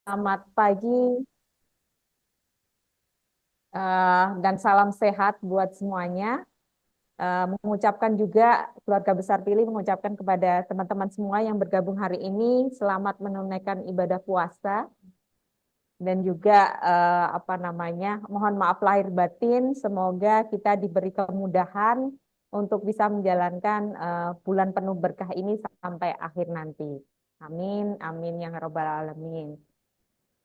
Selamat pagi dan salam sehat buat semuanya. Mengucapkan juga keluarga besar Pilih mengucapkan kepada teman-teman semua yang bergabung hari ini selamat menunaikan ibadah puasa dan juga apa namanya mohon maaf lahir batin. Semoga kita diberi kemudahan untuk bisa menjalankan bulan penuh berkah ini sampai akhir nanti. Amin, amin ya rabbal alamin.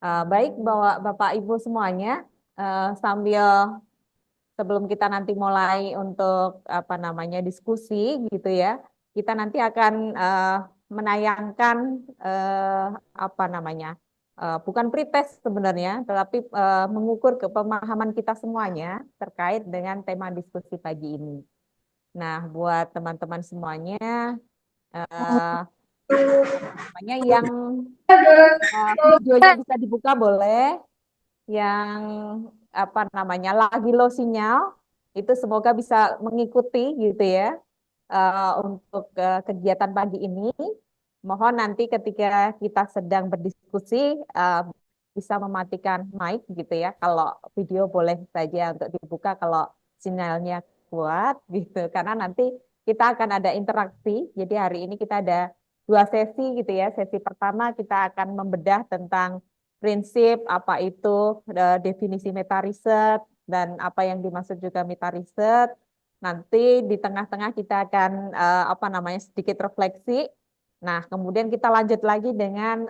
Baik, Bapak Ibu semuanya, sambil sebelum kita nanti mulai untuk apa namanya diskusi gitu ya, kita nanti akan menayangkan apa namanya, bukan pretest sebenarnya, tetapi mengukur kepemahaman kita semuanya terkait dengan tema diskusi pagi ini. Nah, buat teman-teman semuanya, eh, apa namanya yang videonya bisa dibuka boleh, yang apa namanya lagi low sinyal itu semoga bisa mengikuti gitu ya untuk kegiatan pagi ini. Mohon nanti ketika kita sedang berdiskusi eh, bisa mematikan mic gitu ya. Kalau video boleh saja untuk dibuka kalau sinyalnya kuat gitu. Karena nanti kita akan ada interaksi. Jadi hari ini kita ada dua sesi gitu ya. Sesi pertama kita akan membedah tentang prinsip apa itu definisi meta riset dan apa yang dimaksud juga meta riset. Nanti di tengah-tengah kita akan apa namanya sedikit refleksi. Nah, kemudian kita lanjut lagi dengan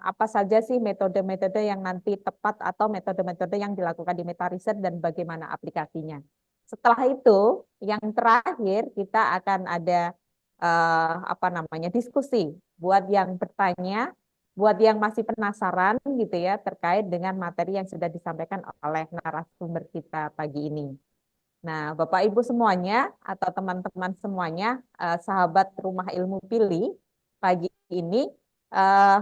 apa saja sih metode-metode yang nanti tepat atau metode-metode yang dilakukan di meta riset dan bagaimana aplikasinya. Setelah itu, yang terakhir kita akan ada apa namanya diskusi buat yang bertanya, buat yang masih penasaran gitu ya terkait dengan materi yang sudah disampaikan oleh narasumber kita pagi ini. Nah, Bapak Ibu semuanya atau teman-teman semuanya, sahabat Rumah Ilmu Pilih, pagi ini eh,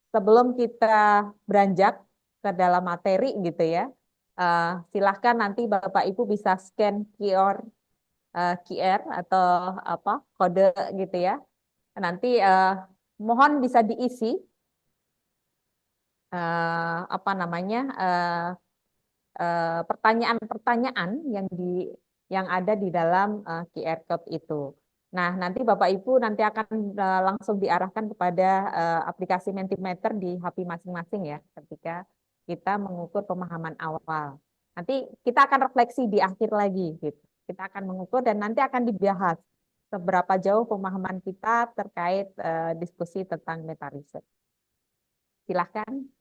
sebelum kita beranjak ke dalam materi gitu ya, eh, silahkan nanti Bapak Ibu bisa scan QR atau apa kode gitu ya. Nanti mohon bisa diisi apa namanya pertanyaan-pertanyaan yang ada di dalam QR code itu. Nah, nanti Bapak Ibu nanti akan langsung diarahkan kepada aplikasi Mentimeter di HP masing-masing ya, ketika kita mengukur pemahaman awal. Nanti kita akan refleksi di akhir lagi gitu. Kita akan mengukur dan nanti akan dibahas seberapa jauh pemahaman kita terkait diskusi tentang meta riset. Silahkan.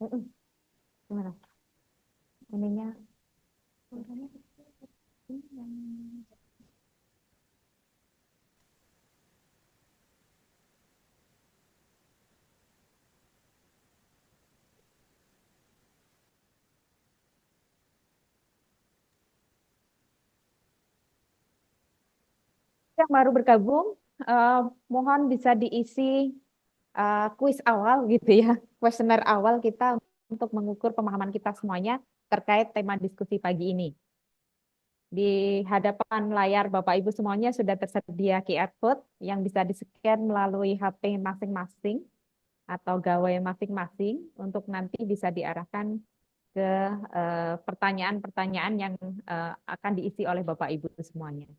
Mm-mm. Gimana? Ininya. Yang baru bergabung, eh, mohon bisa diisi kuis awal gitu ya, kuesioner awal kita untuk mengukur pemahaman kita semuanya terkait tema diskusi pagi ini. Di hadapan layar Bapak Ibu semuanya sudah tersedia QR code yang bisa di-scan melalui HP masing-masing atau gawai masing-masing untuk nanti bisa diarahkan ke pertanyaan-pertanyaan yang akan diisi oleh Bapak Ibu semuanya.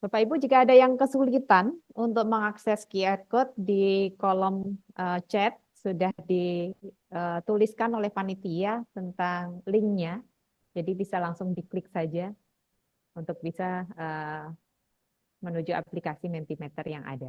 Bapak Ibu, jika ada yang kesulitan untuk mengakses QR code di kolom chat, sudah dituliskan oleh panitia tentang linknya, jadi bisa langsung diklik saja untuk bisa menuju aplikasi Mentimeter yang ada.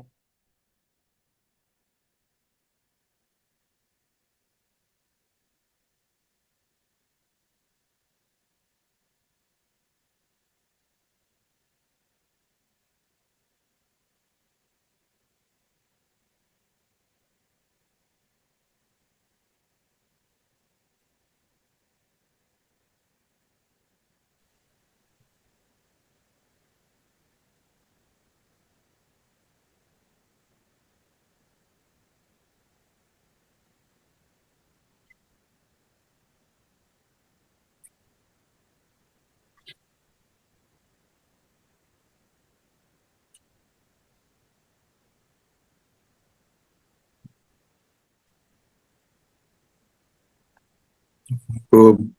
Assalamualaikum.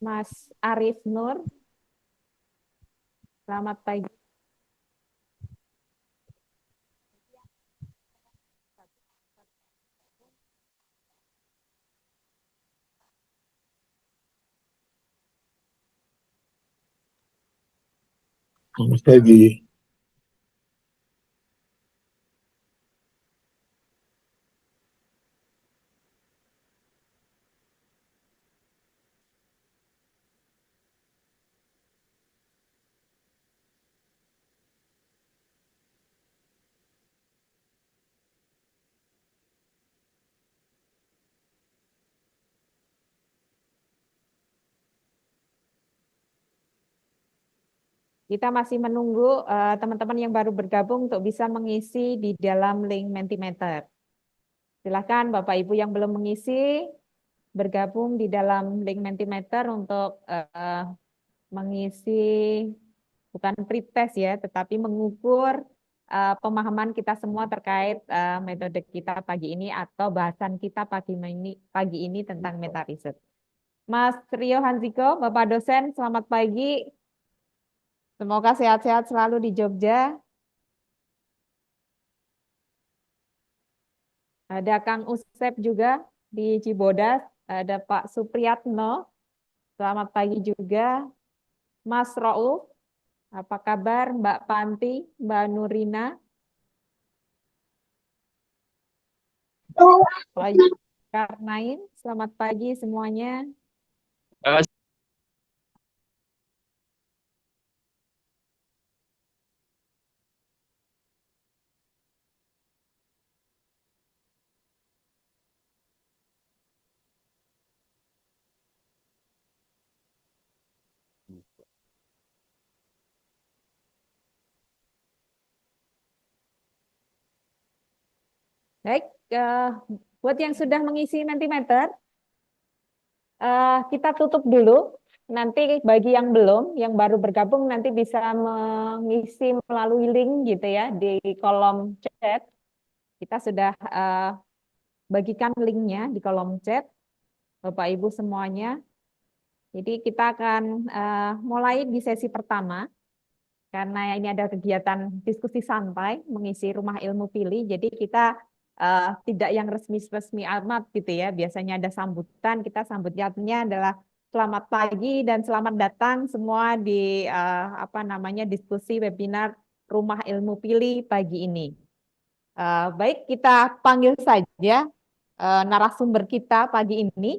Mas Arif Nur, selamat pagi. Selamat pagi. Kita masih menunggu teman-teman yang baru bergabung untuk bisa mengisi di dalam link Mentimeter. Silakan Bapak Ibu yang belum mengisi bergabung di dalam link Mentimeter untuk mengisi bukan pretest ya, tetapi mengukur pemahaman kita semua terkait metode kita pagi ini atau bahasan kita pagi ini tentang meta research. Mas Rio Hanziko, Bapak dosen, selamat pagi. Semoga sehat-sehat selalu di Jogja. Ada Kang Usep juga di Cibodas. Ada Pak Supriyatno. Selamat pagi juga. Mas Rauf, apa kabar Mbak Panti, Mbak Nurina? Pak Karnain, selamat pagi semuanya. Eh, Baik, buat yang sudah mengisi Mentimeter, kita tutup dulu. Nanti bagi yang belum, yang baru bergabung nanti bisa mengisi melalui link gitu ya di kolom chat. Kita sudah bagikan linknya di kolom chat, Bapak Ibu semuanya. Jadi kita akan mulai di sesi pertama karena ini ada kegiatan diskusi santai mengisi rumah ilmu pilih. Jadi kita tidak yang resmi-resmi amat gitu ya. Biasanya ada sambutan, kita sambutnya adalah selamat pagi dan selamat datang semua di apa namanya diskusi webinar Rumah Ilmu Pilih pagi ini. Baik, kita panggil saja narasumber kita pagi ini.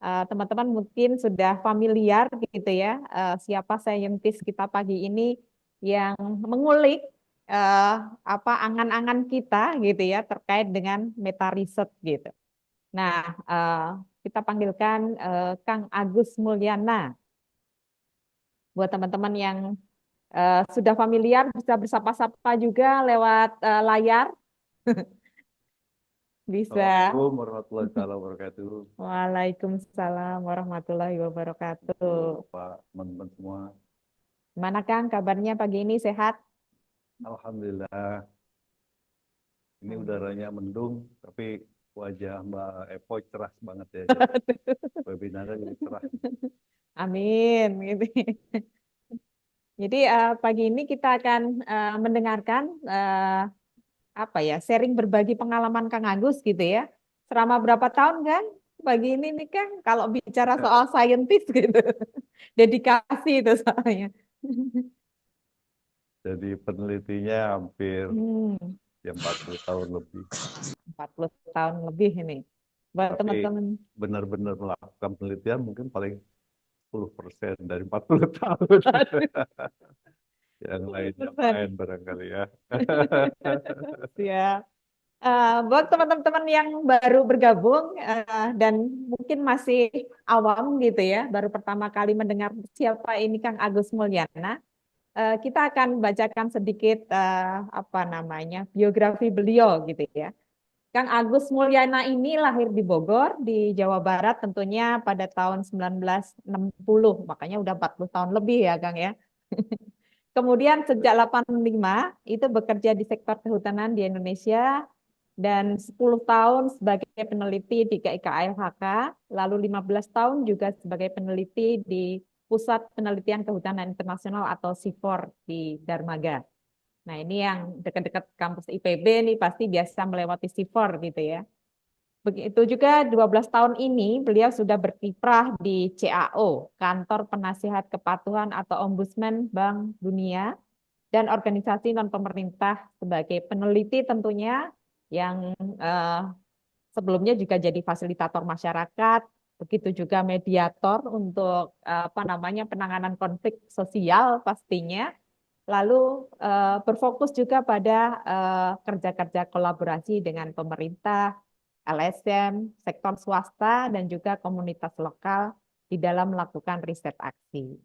Teman-teman mungkin sudah familiar gitu ya, siapa saintis kita pagi ini yang mengulik eh, apa angan-angan kita gitu ya terkait dengan meta riset gitu. Nah, kita panggilkan Kang Agus Mulyana. Buat teman-teman yang sudah familiar bisa bersapa-sapa juga lewat layar, bisa. Assalamualaikum warahmatullahi wabarakatuh. Waalaikumsalam warahmatullahi wabarakatuh. Pak, teman-teman semua. Gimana Kang kabarnya pagi ini sehat? Alhamdulillah, ini udaranya mendung, tapi wajah Mbak Epo cerah banget ya. Jadi webinarnya jadi cerah. Amin. Gitu. Jadi pagi ini kita akan mendengarkan apa ya sharing berbagi pengalaman Kang Agus gitu ya. Selama berapa tahun kan? Pagi ini nih Kang, kalau bicara soal saintis gitu, dedikasi itu soalnya. Jadi penelitinya hampir Hmm, ya 40 tahun lebih. 40 tahun lebih ini. Buat Tapi teman-teman. benar-benar melakukan penelitian mungkin paling 10% dari 40 tahun. Yang lainnya 10%. main barangkali ya. Ya. Buat teman-teman yang baru bergabung dan mungkin masih awam gitu ya, baru pertama kali mendengar siapa ini Kang Agus Mulyana, kita akan bacakan sedikit apa namanya biografi beliau gitu ya. Kang Agus Mulyana ini lahir di Bogor, di Jawa Barat tentunya pada tahun 1960, makanya udah 40 tahun lebih ya Kang ya. Kemudian sejak 85 itu bekerja di sektor kehutanan di Indonesia dan 10 tahun sebagai peneliti di KIKLHK, lalu 15 tahun juga sebagai peneliti di Pusat Penelitian Kehutanan Internasional atau SIFOR di Darmaga. Nah, ini yang dekat-dekat kampus IPB nih pasti biasa melewati SIFOR gitu ya. Begitu juga 12 tahun ini beliau sudah berkiprah di CAO, Kantor Penasihat Kepatuhan atau Ombudsman Bank Dunia, dan organisasi non-pemerintah sebagai peneliti tentunya yang sebelumnya juga jadi fasilitator masyarakat, begitu juga mediator untuk apa namanya penanganan konflik sosial pastinya, lalu berfokus juga pada kerja-kerja kolaborasi dengan pemerintah, LSM, sektor swasta, dan juga komunitas lokal di dalam melakukan riset aksi.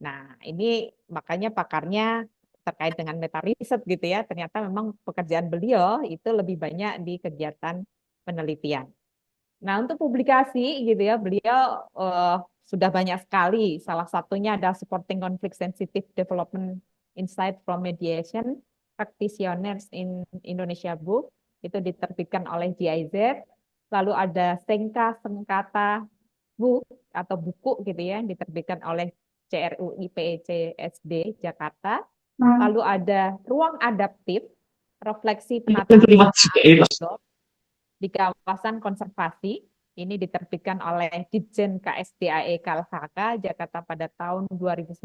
Nah, ini makanya pakarnya terkait dengan meta riset gitu ya, ternyata memang pekerjaan beliau itu lebih banyak di kegiatan penelitian. Nah, untuk publikasi gitu ya, beliau sudah banyak sekali. Salah satunya ada Supporting Conflict Sensitive Development Insight from Mediation Practitioners in Indonesia Book, itu diterbitkan oleh GIZ. Lalu ada Sengka Sengkata Book atau buku gitu ya, yang diterbitkan oleh CRUI PECSD Jakarta. Lalu ada Ruang Adaptif, Refleksi Penataan di kawasan konservasi. Ini diterbitkan oleh Ditjen KSDAE KLHK Jakarta pada tahun 2019.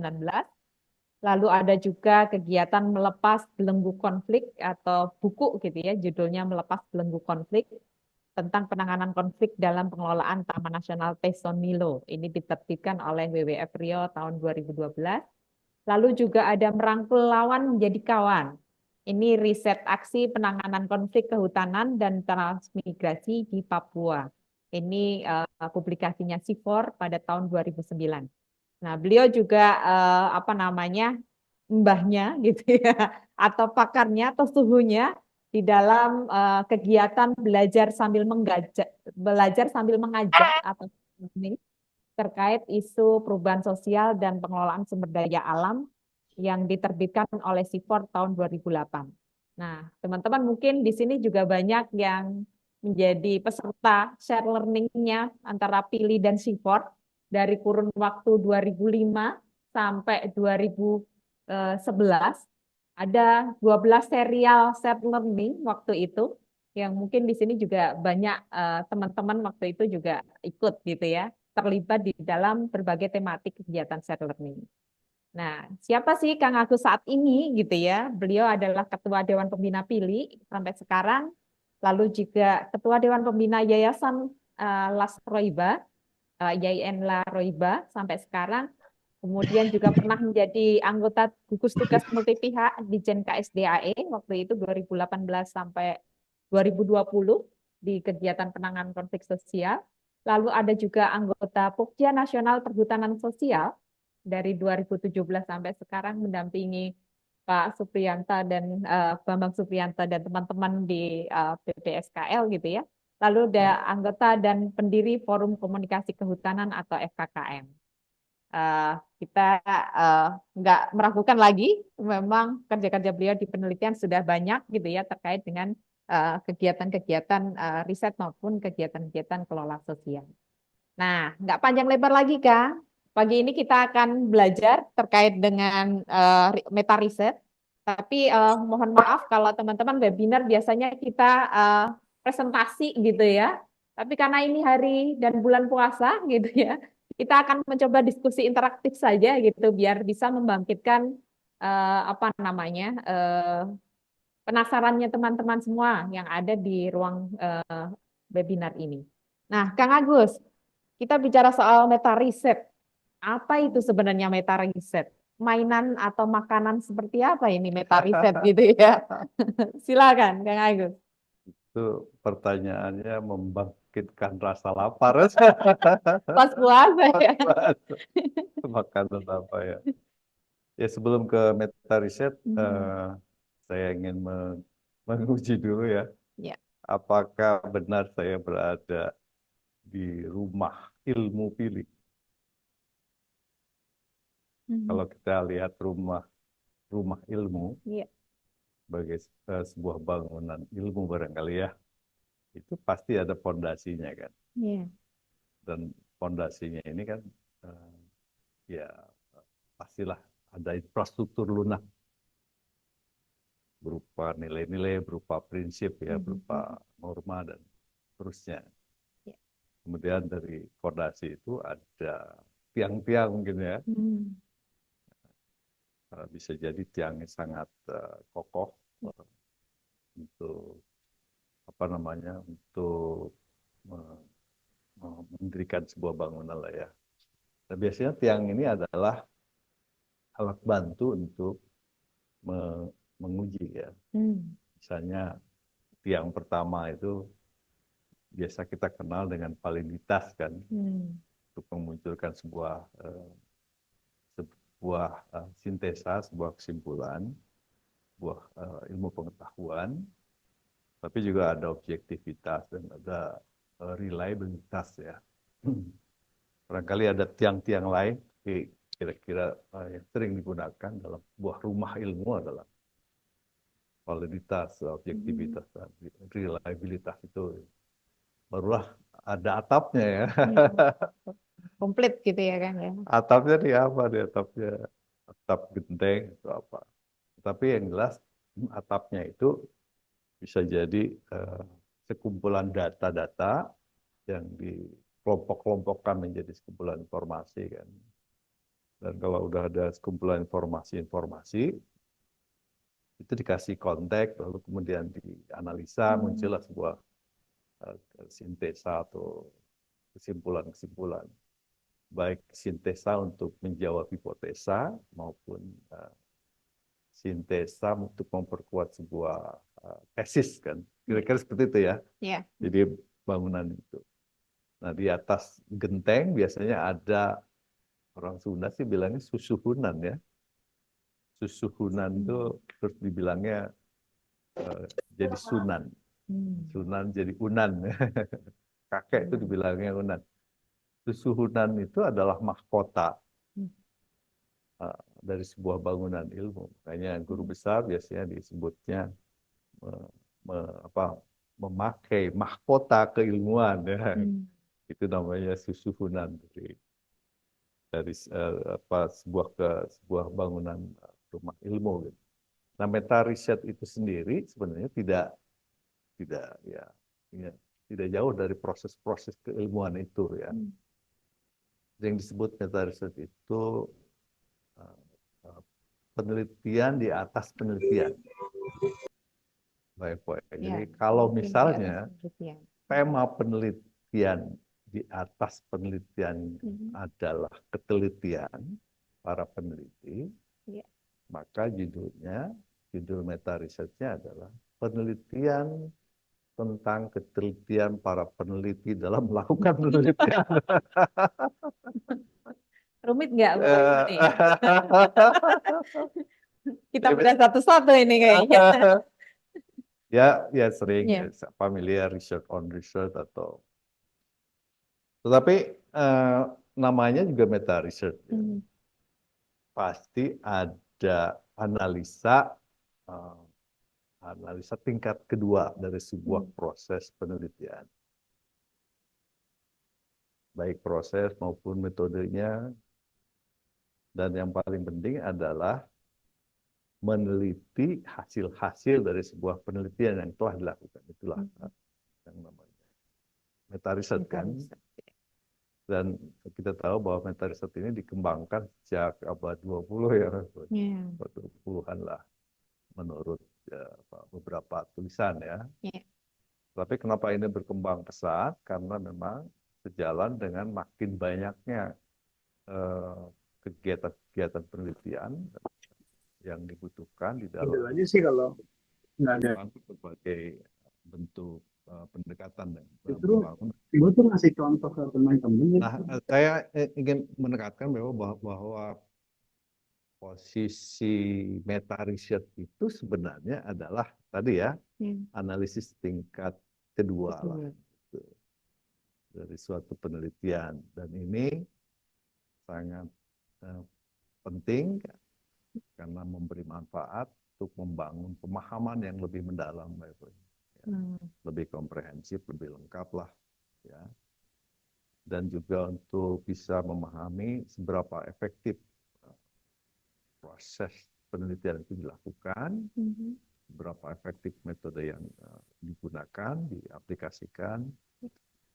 Lalu ada juga kegiatan melepas belenggu konflik atau buku gitu ya, judulnya Melepas Belenggu Konflik tentang penanganan konflik dalam pengelolaan Taman Nasional Tesonilo. Ini diterbitkan oleh WWF Rio tahun 2012. Lalu juga ada Merangkul Lawan Menjadi Kawan. Ini riset aksi penanganan konflik kehutanan dan transmigrasi di Papua. Ini publikasinya SIFOR pada tahun 2009. Nah, beliau juga apa namanya mbahnya gitu ya, atau pakarnya atau suhunya di dalam kegiatan belajar sambil mengajak atau ini terkait isu perubahan sosial dan pengelolaan sumber daya alam yang diterbitkan oleh SIFOR tahun 2008. Nah, teman-teman mungkin di sini juga banyak yang menjadi peserta share learning-nya antara Pili dan SIFOR dari kurun waktu 2005 sampai 2011. Ada 12 serial share learning waktu itu yang mungkin di sini juga banyak teman-teman waktu itu juga ikut gitu ya, terlibat di dalam berbagai tematik kegiatan share learning. Nah, siapa sih Kang Agus saat ini gitu ya? Beliau adalah Ketua Dewan Pembina Pili sampai sekarang, lalu juga Ketua Dewan Pembina Yayasan Las Roiba, YIN La Roiba sampai sekarang. Kemudian juga pernah menjadi anggota gugus tugas multipihak di Jen KSDAE waktu itu 2018 sampai 2020 di kegiatan penanganan konflik sosial. Lalu ada juga anggota Pokja Nasional Perhutanan Sosial dari 2017 sampai sekarang mendampingi Pak Supriyanta dan Bambang Supriyanta dan teman-teman di BPSKL gitu ya. Lalu ada anggota dan pendiri Forum Komunikasi Kehutanan atau FKKM. Kita nggak meragukan lagi, memang kerja-kerja beliau di penelitian sudah banyak gitu ya terkait dengan kegiatan-kegiatan riset maupun kegiatan-kegiatan kelola sosial. Nah, nggak panjang lebar lagi, Kang. Pagi ini kita akan belajar terkait dengan meta riset. Tapi mohon maaf kalau teman-teman webinar biasanya kita presentasi gitu ya. Tapi karena ini hari dan bulan puasa gitu ya, kita akan mencoba diskusi interaktif saja gitu biar bisa membangkitkan apa namanya penasarannya teman-teman semua yang ada di ruang webinar ini. Nah, Kang Agus, kita bicara soal meta riset. Apa itu sebenarnya meta riset? Mainan atau makanan seperti apa ini meta riset gitu ya? Silakan, Kang Agus. Itu pertanyaannya membangkitkan rasa lapar. Pas puasa ya. Makanan apa ya? Ya sebelum ke meta riset, saya ingin menguji dulu ya. Ya. apakah benar saya berada di rumah ilmu pilih? Kalau kita lihat rumah rumah ilmu Iya. sebagai sebuah bangunan ilmu barangkali ya, itu pasti ada fondasinya kan. Iya. Dan fondasinya ini kan eh, ya pastilah ada infrastruktur lunak berupa nilai-nilai, berupa prinsip ya, berupa norma dan seterusnya. Iya. Kemudian dari fondasi itu ada tiang-tiang mungkin ya. Bisa jadi tiangnya sangat kokoh untuk apa namanya, untuk mendirikan sebuah bangunan lah ya. Nah, biasanya tiang ini adalah alat bantu untuk menguji ya. Misalnya tiang pertama itu biasa kita kenal dengan validitas kan, untuk memunculkan sebuah sintesa, sebuah kesimpulan, sebuah ilmu pengetahuan, tapi juga ada objektivitas dan ada reliabilitas ya. Barangkali ada tiang-tiang lain, kira-kira yang sering digunakan dalam sebuah rumah ilmu adalah validitas, objektivitas, dan reliabilitas itu. Barulah ada atapnya ya. Komplit gitu ya kan ya. Atapnya di apa? Di atapnya atap genteng atau apa. Tapi yang jelas atapnya itu bisa jadi sekumpulan data-data yang dikelompok-kelompokkan menjadi sekumpulan informasi kan. Dan kalau udah ada sekumpulan informasi-informasi, itu dikasih konteks, lalu kemudian dianalisa, muncullah sebuah sintesa atau kesimpulan-kesimpulan. Baik sintesa untuk menjawab hipotesa maupun sintesa untuk memperkuat sebuah tesis kan. Kira-kira seperti itu ya. Iya. Jadi bangunan itu. Nah, di atas genteng biasanya ada, orang Sunda sih bilangnya susuhunan ya. Susuhunan itu terus dibilangnya jadi sunan. Sunan jadi unan. Kakek itu dibilangnya unan. Susuhunan itu adalah mahkota dari sebuah bangunan ilmu. Makanya guru besar biasanya disebutnya memakai mahkota keilmuan ya. Itu namanya susuhunan dari sebuah bangunan rumah ilmu gitu. Nah, meta riset itu sendiri sebenarnya tidak ya, tidak jauh dari proses-proses keilmuan itu ya. Yang disebut meta riset itu penelitian di atas penelitian. Baik, jadi kalau misalnya tema penelitian di atas penelitian adalah ketelitian para peneliti, maka judul meta risetnya adalah penelitian tentang ketelitian para peneliti dalam melakukan penelitian. Rumit nggak Bu ini? Kita bedah satu-satu ini kayaknya. Ya sering familiar research on research atau, tetapi namanya juga meta research. Pasti ada analisa tingkat kedua dari sebuah proses penelitian. Baik proses maupun metodenya. Dan yang paling penting adalah meneliti hasil-hasil dari sebuah penelitian yang telah dilakukan. Itulah yang namanya meta riset kan. Dan kita tahu bahwa meta riset ini dikembangkan sejak abad 20 ya. 20-an lah menurut beberapa tulisan ya. Tapi kenapa ini berkembang pesat? Karena memang sejalan dengan makin banyaknya kegiatan-kegiatan penelitian yang dibutuhkan di dalam aja sih kalau nggak ada berbagai bentuk pendekatan dan justru gue tuh ngasih contoh ke teman-teman. Nah, saya ingin menekankan bahwa posisi meta riset itu sebenarnya adalah tadi ya, analisis tingkat kedua lah Betul. gitu, dari suatu penelitian, dan ini sangat penting karena memberi manfaat untuk membangun pemahaman yang lebih mendalam, Mbak Eva. Ya, lebih komprehensif, lebih lengkap lah, ya. Dan juga untuk bisa memahami seberapa efektif proses penelitian itu dilakukan, berapa efektif metode yang digunakan, diaplikasikan,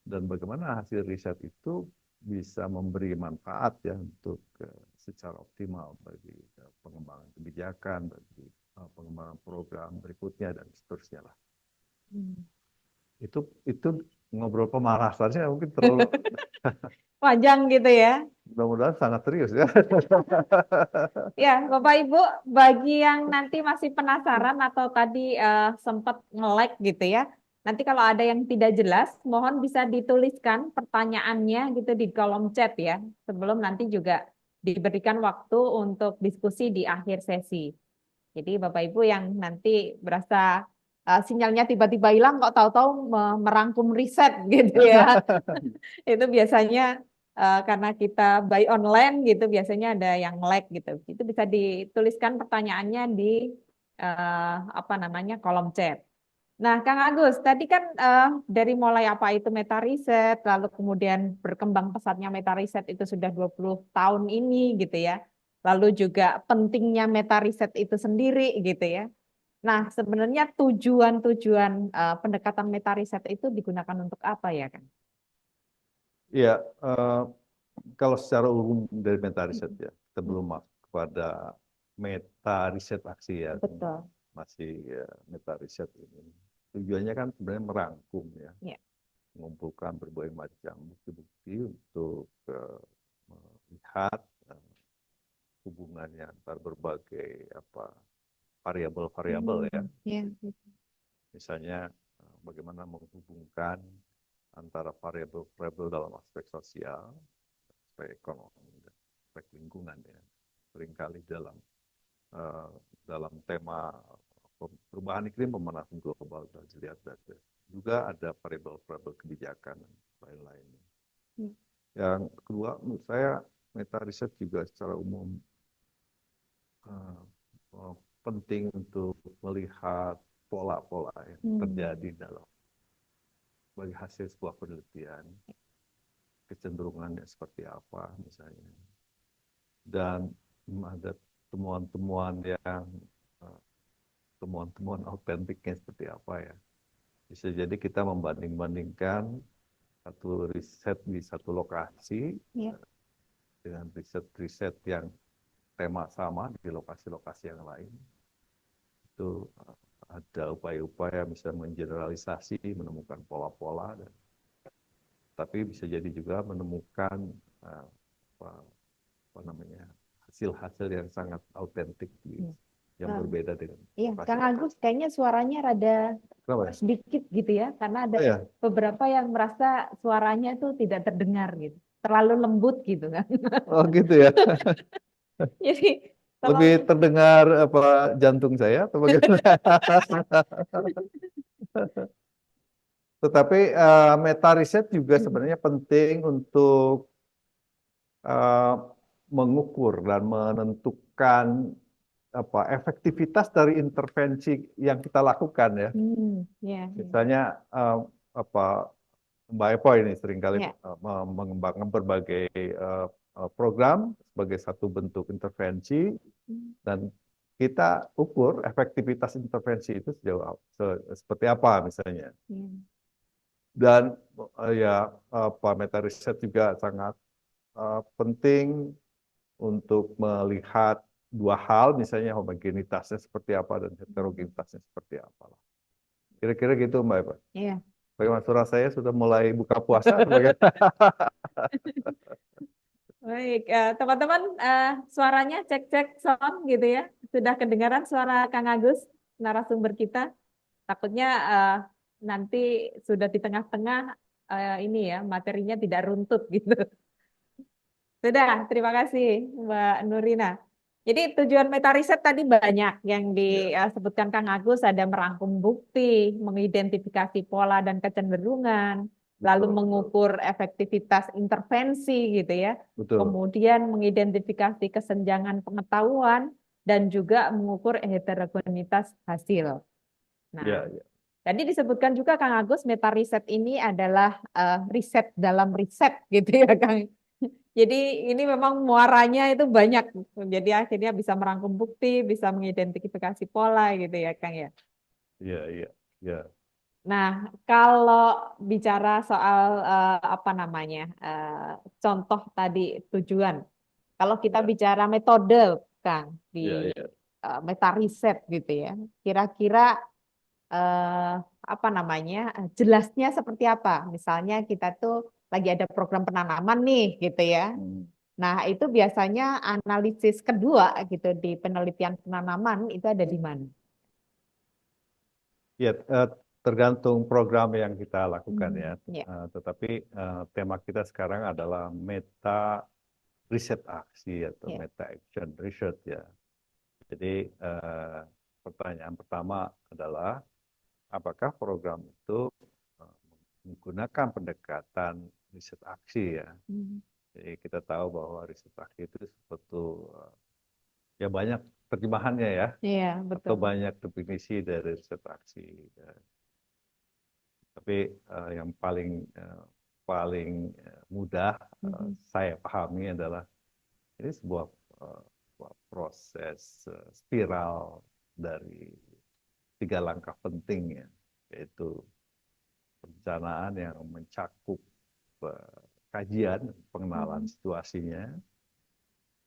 dan bagaimana hasil riset itu bisa memberi manfaat ya untuk secara optimal bagi pengembangan kebijakan, bagi pengembangan program berikutnya dan seterusnya lah. Itu ngobrol pemanasannya mungkin terlalu Panjang gitu ya. mudah-mudahan sangat serius ya. Ya, Bapak Ibu, bagi yang nanti masih penasaran atau tadi sempat nge-lag gitu ya, nanti kalau ada yang tidak jelas, mohon bisa dituliskan pertanyaannya gitu di kolom chat ya, sebelum nanti juga diberikan waktu untuk diskusi di akhir sesi. Jadi Bapak Ibu yang nanti berasa sinyalnya tiba-tiba hilang, kok tahu-tahu merangkum riset gitu ya, itu biasanya karena kita buy online gitu biasanya ada yang lag gitu. Itu bisa dituliskan pertanyaannya di apa namanya kolom chat. Nah, Kang Agus, tadi kan dari mulai apa itu meta riset, lalu kemudian berkembang pesatnya meta riset itu sudah 20 tahun ini gitu ya. Lalu juga pentingnya meta riset itu sendiri gitu ya. Nah, sebenarnya tujuan-tujuan pendekatan meta riset itu digunakan untuk apa ya, Kang? Iya, kalau secara umum dari meta riset ya, kita belum masuk kepada meta riset aksi ya, Betul. masih meta riset ini. Tujuannya kan sebenarnya merangkum ya, Ya. mengumpulkan berbagai macam bukti-bukti untuk melihat hubungannya antar berbagai variabel-variabel ya. Ya. Misalnya bagaimana menghubungkan antara variabel-variabel dalam aspek sosial, aspek ekonomi, dan aspek lingkungan ya. Seringkali dalam tema perubahan iklim, pemanasan global dan dilihat juga ada variabel-variabel kebijakan dan lain-lainnya. Yang kedua, menurut saya meta riset juga secara umum penting untuk melihat pola-pola yang terjadi bagi hasil sebuah penelitian, kecenderungannya seperti apa misalnya, dan ada temuan-temuan autentiknya seperti apa ya. Bisa jadi kita membanding-bandingkan satu riset di satu lokasi dengan riset-riset yang tema sama di lokasi-lokasi yang lain. Itu ada upaya-upaya misalnya mengeneralisasi, menemukan pola-pola, tapi bisa jadi juga menemukan hasil-hasil yang sangat autentik yang berbeda dengan Iya, Kang Agus kayaknya suaranya rada sedikit gitu ya, karena ada beberapa yang merasa suaranya itu tidak terdengar gitu, terlalu lembut gitu kan. Oh gitu ya. Jadi lebih terdengar apa jantung saya atau bagaimana? Tetapi meta riset juga sebenarnya penting untuk mengukur dan menentukan efektivitas dari intervensi yang kita lakukan ya. Misalnya Mbak Eva ini seringkali mengembangkan berbagai program sebagai satu bentuk intervensi, dan kita ukur efektivitas intervensi itu seperti apa misalnya. Dan meta riset juga sangat penting untuk melihat dua hal, misalnya homogenitasnya seperti apa dan heterogenitasnya seperti apa. Kira-kira gitu Mbak Eva. Iya. Bagaimana suara saya sudah mulai buka puasa? Baik, teman-teman, suaranya cek-cek sound gitu ya. Sudah kedengaran suara Kang Agus, narasumber kita. Takutnya nanti sudah di tengah-tengah ini ya, materinya tidak runtut gitu. Sudah, terima kasih Mbak Nurina. Jadi tujuan meta riset tadi banyak yang disebutkan Kang Agus, ada merangkum bukti, mengidentifikasi pola dan kecenderungan, lalu Betul, mengukur efektivitas intervensi gitu ya. betul. Kemudian mengidentifikasi kesenjangan pengetahuan dan juga mengukur heterogenitas hasil. Nah, Ya, ya. tadi disebutkan juga Kang Agus, meta riset ini adalah riset dalam riset gitu ya Kang. Jadi ini memang muaranya itu banyak. Jadi akhirnya bisa merangkum bukti, bisa mengidentifikasi pola gitu ya, Kang ya. Iya, iya, iya. Nah, kalau bicara soal apa namanya contoh tadi tujuan, kalau kita Ya, bicara metode, Kang, di iya, iya. meta riset gitu ya, kira-kira eh, apa namanya jelasnya seperti apa? Misalnya kita tuh lagi ada program penanaman nih, gitu ya. Hmm. Nah, itu biasanya analisis kedua gitu di penelitian penanaman itu ada di mana? Ya, tergantung program yang kita lakukan ya. Ya. Tetapi tema kita sekarang adalah meta riset aksi atau Ya. meta action research ya. Jadi pertanyaan pertama adalah apakah program itu eh, menggunakan pendekatan riset aksi ya. Hmm. Jadi kita tahu bahwa riset aksi itu suatu ya banyak terjemahannya ya, Iya, atau betul. banyak definisi dari riset aksi. Ya. Tapi yang paling mudah saya pahami adalah ini sebuah proses spiral dari 3 langkah penting ya, yaitu perencanaan yang mencakup kajian, pengenalan situasinya,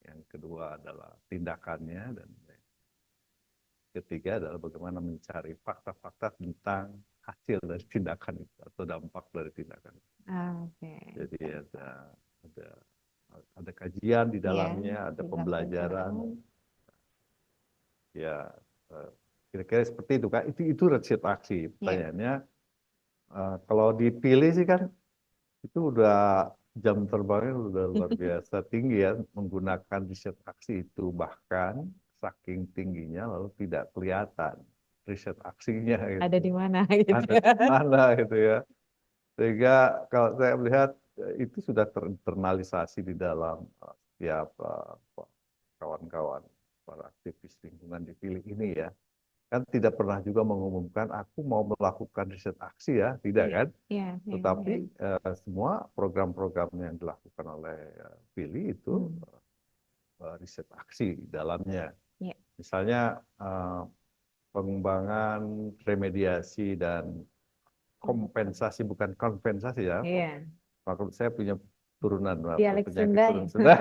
yang kedua adalah tindakannya, dan ketiga adalah bagaimana mencari fakta-fakta tentang hasil dari tindakan itu atau dampak dari tindakan itu. Oke. Jadi ada ada kajian di Ya, dalamnya, ada pembelajaran, ya kira-kira seperti itu kan. Itu riset aksi. Pertanyaannya kalau dipilih sih kan itu udah jam terbangnya udah luar biasa tinggi ya, menggunakan riset aksi itu, bahkan saking tingginya lalu tidak kelihatan riset aksinya gitu. Ada di mana gitu Ada ya. di mana gitu ya. Sehingga kalau saya melihat itu sudah terinternalisasi di dalam setiap kawan-kawan para aktivis lingkungan dipilih ini ya. Kan tidak pernah juga mengumumkan aku mau melakukan riset aksi ya, tidak kan? Iya, iya, Tetapi iya. semua program-program yang dilakukan oleh Pili itu riset aksi di dalamnya. Iya. Misalnya pengembangan remediasi dan kompensasi, bukan kompensasi ya. Iya. Maksud saya punya turunan Dialek penyakit Sunda turun ya. Sunda.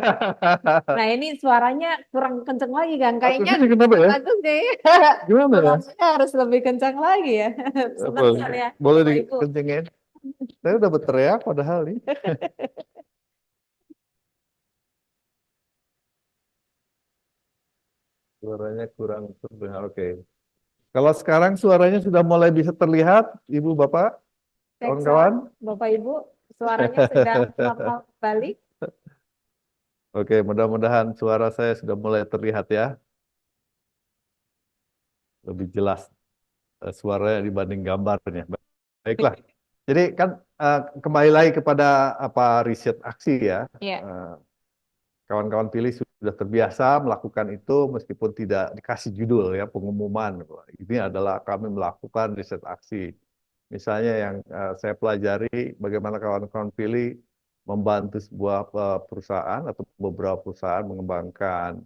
Nah, ini suaranya kurang kenceng lagi kan? Aku Kayaknya sih kenapa ya? bagus deh. Gimana ya? Suaranya harus lebih kencang lagi ya. Boleh, Sebentar ya, boleh Bapak Ibu. dikencengin. Saya udah berteriak padahal nih. Suaranya kurang terdengar. Oke. Kalau sekarang suaranya sudah mulai bisa terlihat, Ibu Bapak, Cek sound, kawan-kawan. Bapak Ibu. Suaranya sudah normal balik. Oke, mudah-mudahan suara saya sudah mulai terlihat ya. Lebih jelas suaranya dibanding gambarnya. Baiklah. Jadi kan kembali lagi kepada apa riset aksi ya. Iya. Kawan-kawan pilih sudah terbiasa melakukan itu meskipun tidak dikasih judul ya, pengumuman. Ini adalah kami melakukan riset aksi. Misalnya yang saya pelajari bagaimana kawan-kawan pilih membantu sebuah perusahaan atau beberapa perusahaan mengembangkan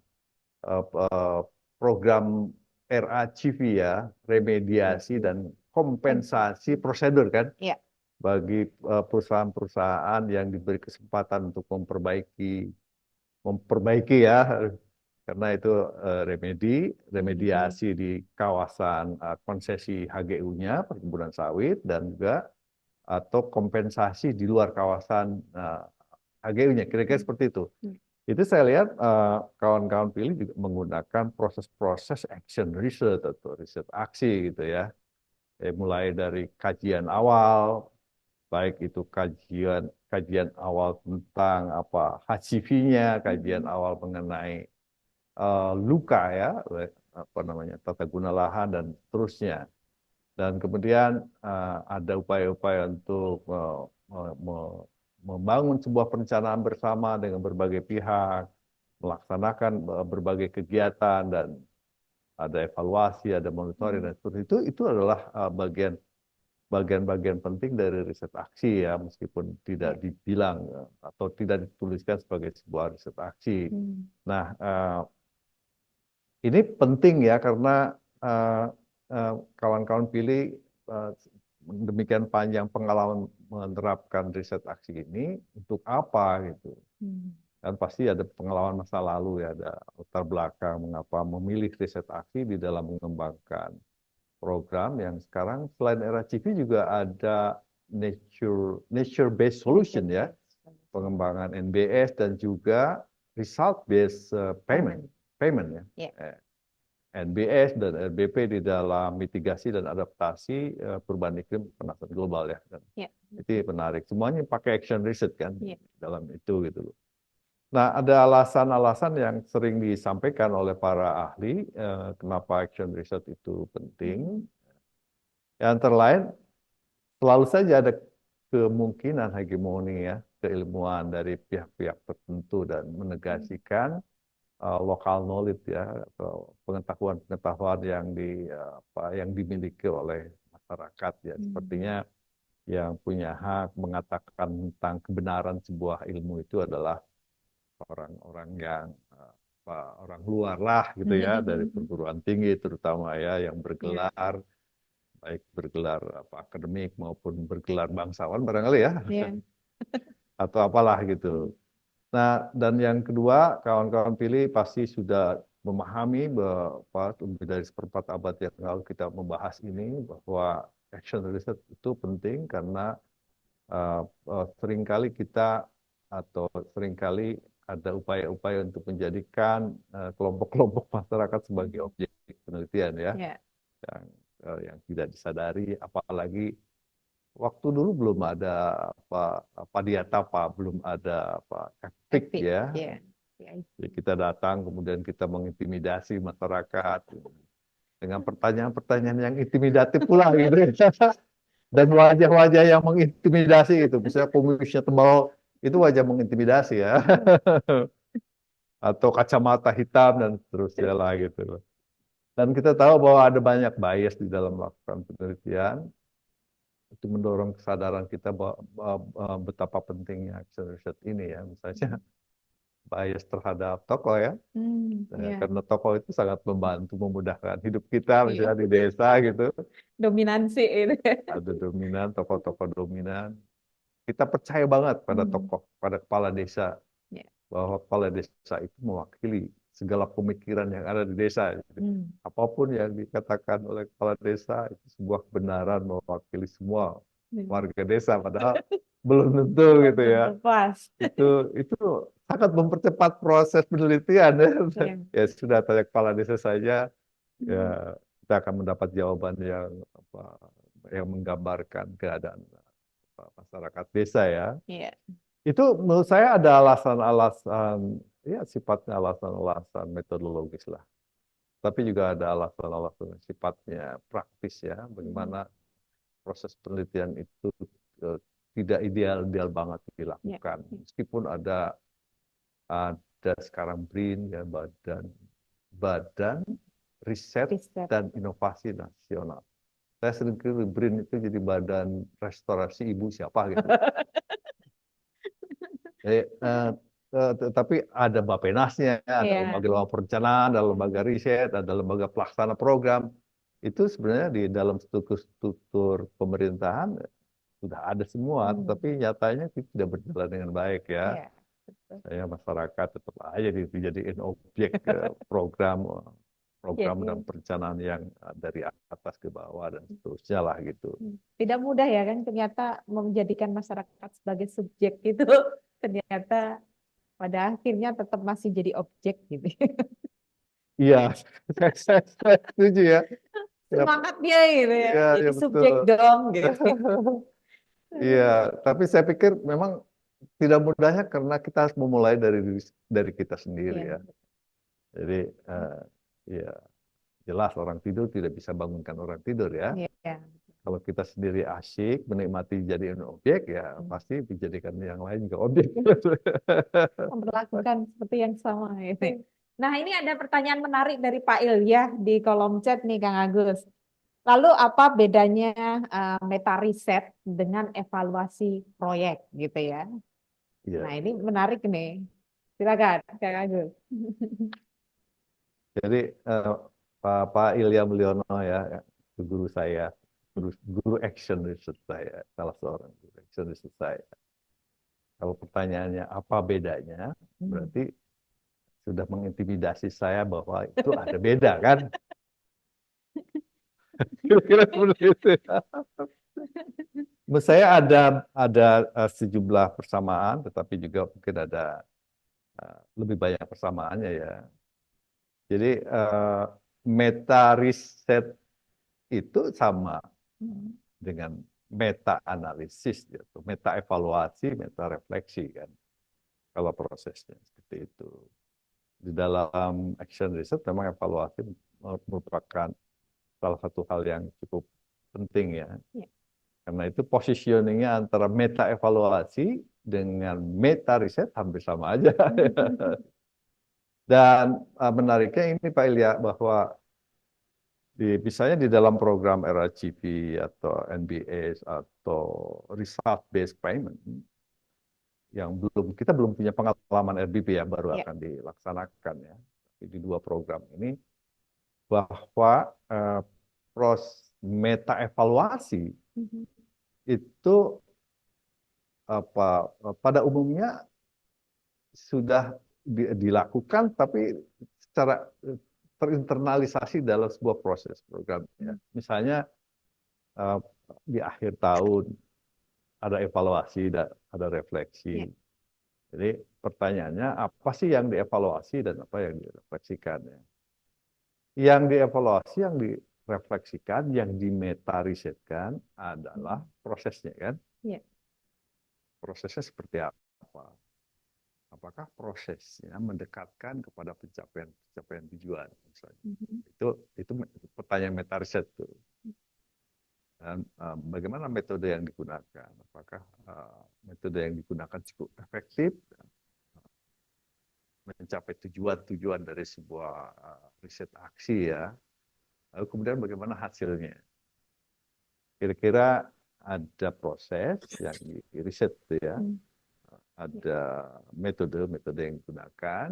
program RACV ya, remediasi dan kompensasi prosedur kan, Iya. bagi perusahaan-perusahaan yang diberi kesempatan untuk memperbaiki ya, karena itu remediasi di kawasan konsesi HGU-nya, perkebunan sawit, dan juga atau kompensasi di luar kawasan HGU-nya, kira-kira seperti itu. Itu saya lihat kawan-kawan pilih juga menggunakan proses-proses action research atau riset aksi gitu ya. Mulai dari kajian awal, baik itu kajian awal tentang apa HCV-nya, kajian awal mengenai luka ya, apa namanya, tata guna lahan dan seterusnya. Dan kemudian ada upaya-upaya untuk membangun sebuah perencanaan bersama dengan berbagai pihak, melaksanakan berbagai kegiatan dan ada evaluasi, ada monitoring dan seterusnya. Itu adalah bagian-bagian penting dari riset aksi ya, meskipun tidak dibilang atau tidak dituliskan sebagai sebuah riset aksi. Nah, ini penting ya karena kawan-kawan pilih demikian panjang pengalaman menerapkan riset aksi ini untuk apa gitu. Dan pasti ada pengalaman masa lalu ya, ada latar belakang mengapa memilih riset aksi di dalam mengembangkan program yang sekarang selain RACP juga ada nature based solution ya, pengembangan NBS dan juga result based payment ya. NBS dan RBP di dalam mitigasi dan adaptasi perubahan iklim pemanasan global ya. Dan itu menarik. Semuanya pakai action research kan dalam itu gitu loh. Nah, ada alasan-alasan yang sering disampaikan oleh para ahli kenapa action research itu penting. Yang antara lain, selalu saja ada kemungkinan hegemoni ya, keilmuan dari pihak-pihak tertentu dan menegasikan local knowledge ya, atau pengetahuan-pengetahuan yang dimiliki oleh masyarakat ya. Sepertinya yang punya hak mengatakan tentang kebenaran sebuah ilmu itu adalah orang-orang yang orang luar lah gitu ya, dari perguruan tinggi terutama ya, yang bergelar baik bergelar akademik maupun bergelar bangsawan barangkali ya, atau apalah gitu. Nah, dan yang kedua, kawan-kawan pilih pasti sudah memahami bahwa lebih dari seperempat abad yang lalu kita membahas ini, bahwa action research itu penting karena seringkali kita atau seringkali ada upaya-upaya untuk menjadikan kelompok-kelompok masyarakat sebagai objek penelitian ya, yang tidak disadari, apalagi waktu dulu belum ada Padiatapa, belum ada EPIC ya. Jadi kita datang kemudian kita mengintimidasi masyarakat dengan pertanyaan-pertanyaan yang intimidatif pula gitu. Dan wajah-wajah yang mengintimidasi itu, misalnya komunisnya tebal, itu wajah mengintimidasi ya. Atau kacamata hitam dan seterusnya lah gitu. Dan kita tahu bahwa ada banyak bias di dalam melakukan penelitian. Itu mendorong kesadaran kita bahwa betapa pentingnya action research ini ya. Misalnya bias terhadap tokoh ya. Karena tokoh itu sangat membantu memudahkan hidup kita, misalnya di desa gitu. Dominansi itu. Ada dominan, tokoh-tokoh dominan. Kita percaya banget pada tokoh, pada kepala desa. Bahwa kepala desa itu mewakili segala pemikiran yang ada di desa. Apapun yang dikatakan oleh kepala desa itu sebuah kebenaran mewakili semua warga desa, padahal belum tentu gitu ya. Itu sangat mempercepat proses penelitian ya. Ya sudah, tanya kepala desa saja ya, kita akan mendapat jawaban yang menggambarkan keadaan masyarakat desa ya. Itu menurut saya ada alasan-alasan, ya sifatnya alasan-alasan metodologis lah. Tapi juga ada alasan-alasan sifatnya praktis ya, bagaimana proses penelitian itu tidak ideal banget dilakukan. Meskipun ada sekarang BRIN ya, Badan Riset dan Inovasi Nasional. Saya sering kira BRIN itu jadi Badan Restorasi Ibu siapa gitu. Tapi ada Bappenasnya, ada lembaga perencanaan, ada lembaga riset, ada lembaga pelaksana program. Itu sebenarnya di dalam struktur pemerintahan sudah ada semua, tetapi nyatanya itu tidak berjalan dengan baik ya. Saya masyarakat tetap aja dijadiin objek program dan perencanaan yang dari atas ke bawah dan seterusnya lah gitu. Tidak mudah ya kan, ternyata menjadikan masyarakat sebagai subjek itu ternyata pada akhirnya tetap masih jadi objek gitu. Iya, saya setuju ya. Semangat dia gitu ya, jadi betul. subjek dong gitu. Iya, tapi saya pikir memang tidak mudahnya karena kita harus memulai dari kita sendiri ya. Jadi ya jelas orang tidur tidak bisa bangunkan orang tidur ya. Iya. Kalau kita sendiri asyik menikmati jadiin objek ya pasti dijadikan yang lain juga objek. Memperlakukan seperti yang sama ini. Nah, ini ada pertanyaan menarik dari Pak Ilya di kolom chat nih, Kang Agus. Lalu apa bedanya meta riset dengan evaluasi proyek gitu ya? Iya. Nah, ini menarik nih. Silakan, Kang Agus. Jadi Pak Ilya Mulyono ya, itu guru saya, guru action research saya, salah seorang guru action research saya. Kalau pertanyaannya apa bedanya, berarti sudah mengintimidasi saya bahwa itu ada beda kan? Kira-kira seperti itu. Menurut saya ada sejumlah persamaan, tetapi juga mungkin ada lebih banyak persamaannya ya. Jadi meta riset itu sama dengan meta analisis, gitu. Meta evaluasi, meta refleksi kan. Kalau prosesnya seperti itu. Di dalam action research memang evaluasi merupakan salah satu hal yang cukup penting ya. Karena itu positioningnya antara meta evaluasi dengan meta riset hampir sama aja. Dan menariknya ini Pak Ilya bahwa misalnya di dalam program RACP atau NBS atau result based payment yang kita belum punya pengalaman RBP ya, baru akan dilaksanakan ya. Di dua program ini bahwa meta evaluasi itu pada umumnya sudah dilakukan tapi secara terinternalisasi dalam sebuah proses program ya. Misalnya di akhir tahun ada evaluasi, ada refleksi. Jadi pertanyaannya apa sih yang dievaluasi dan apa yang direfleksikan ya. Yang dievaluasi, yang direfleksikan, yang dimeta-risetkan adalah prosesnya kan. Prosesnya seperti apa? Apakah prosesnya mendekatkan kepada pencapaian tujuan misalnya. Itu pertanyaan meta riset tuh. Dan bagaimana metode yang digunakan? Apakah metode yang digunakan cukup efektif mencapai tujuan-tujuan dari sebuah riset aksi ya? Lalu kemudian bagaimana hasilnya? Kira-kira ada proses yang di riset ya, ada metode yang digunakan,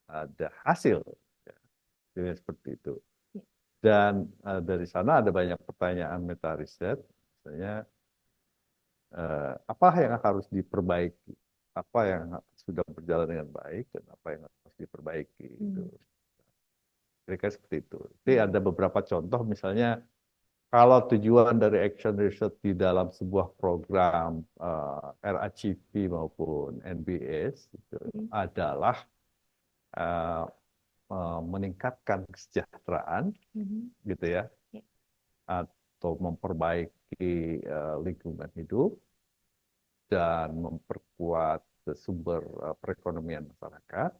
ada hasil, ya. Seperti itu. Dan dari sana ada banyak pertanyaan meta riset, misalnya apa yang harus diperbaiki, apa yang sudah berjalan dengan baik dan apa yang harus diperbaiki. Kira-kira seperti itu. Jadi ada beberapa contoh, misalnya kalau tujuan dari action research di dalam sebuah program RACP maupun NBS itu adalah meningkatkan kesejahteraan, gitu ya, atau memperbaiki lingkungan hidup dan memperkuat sumber perekonomian masyarakat,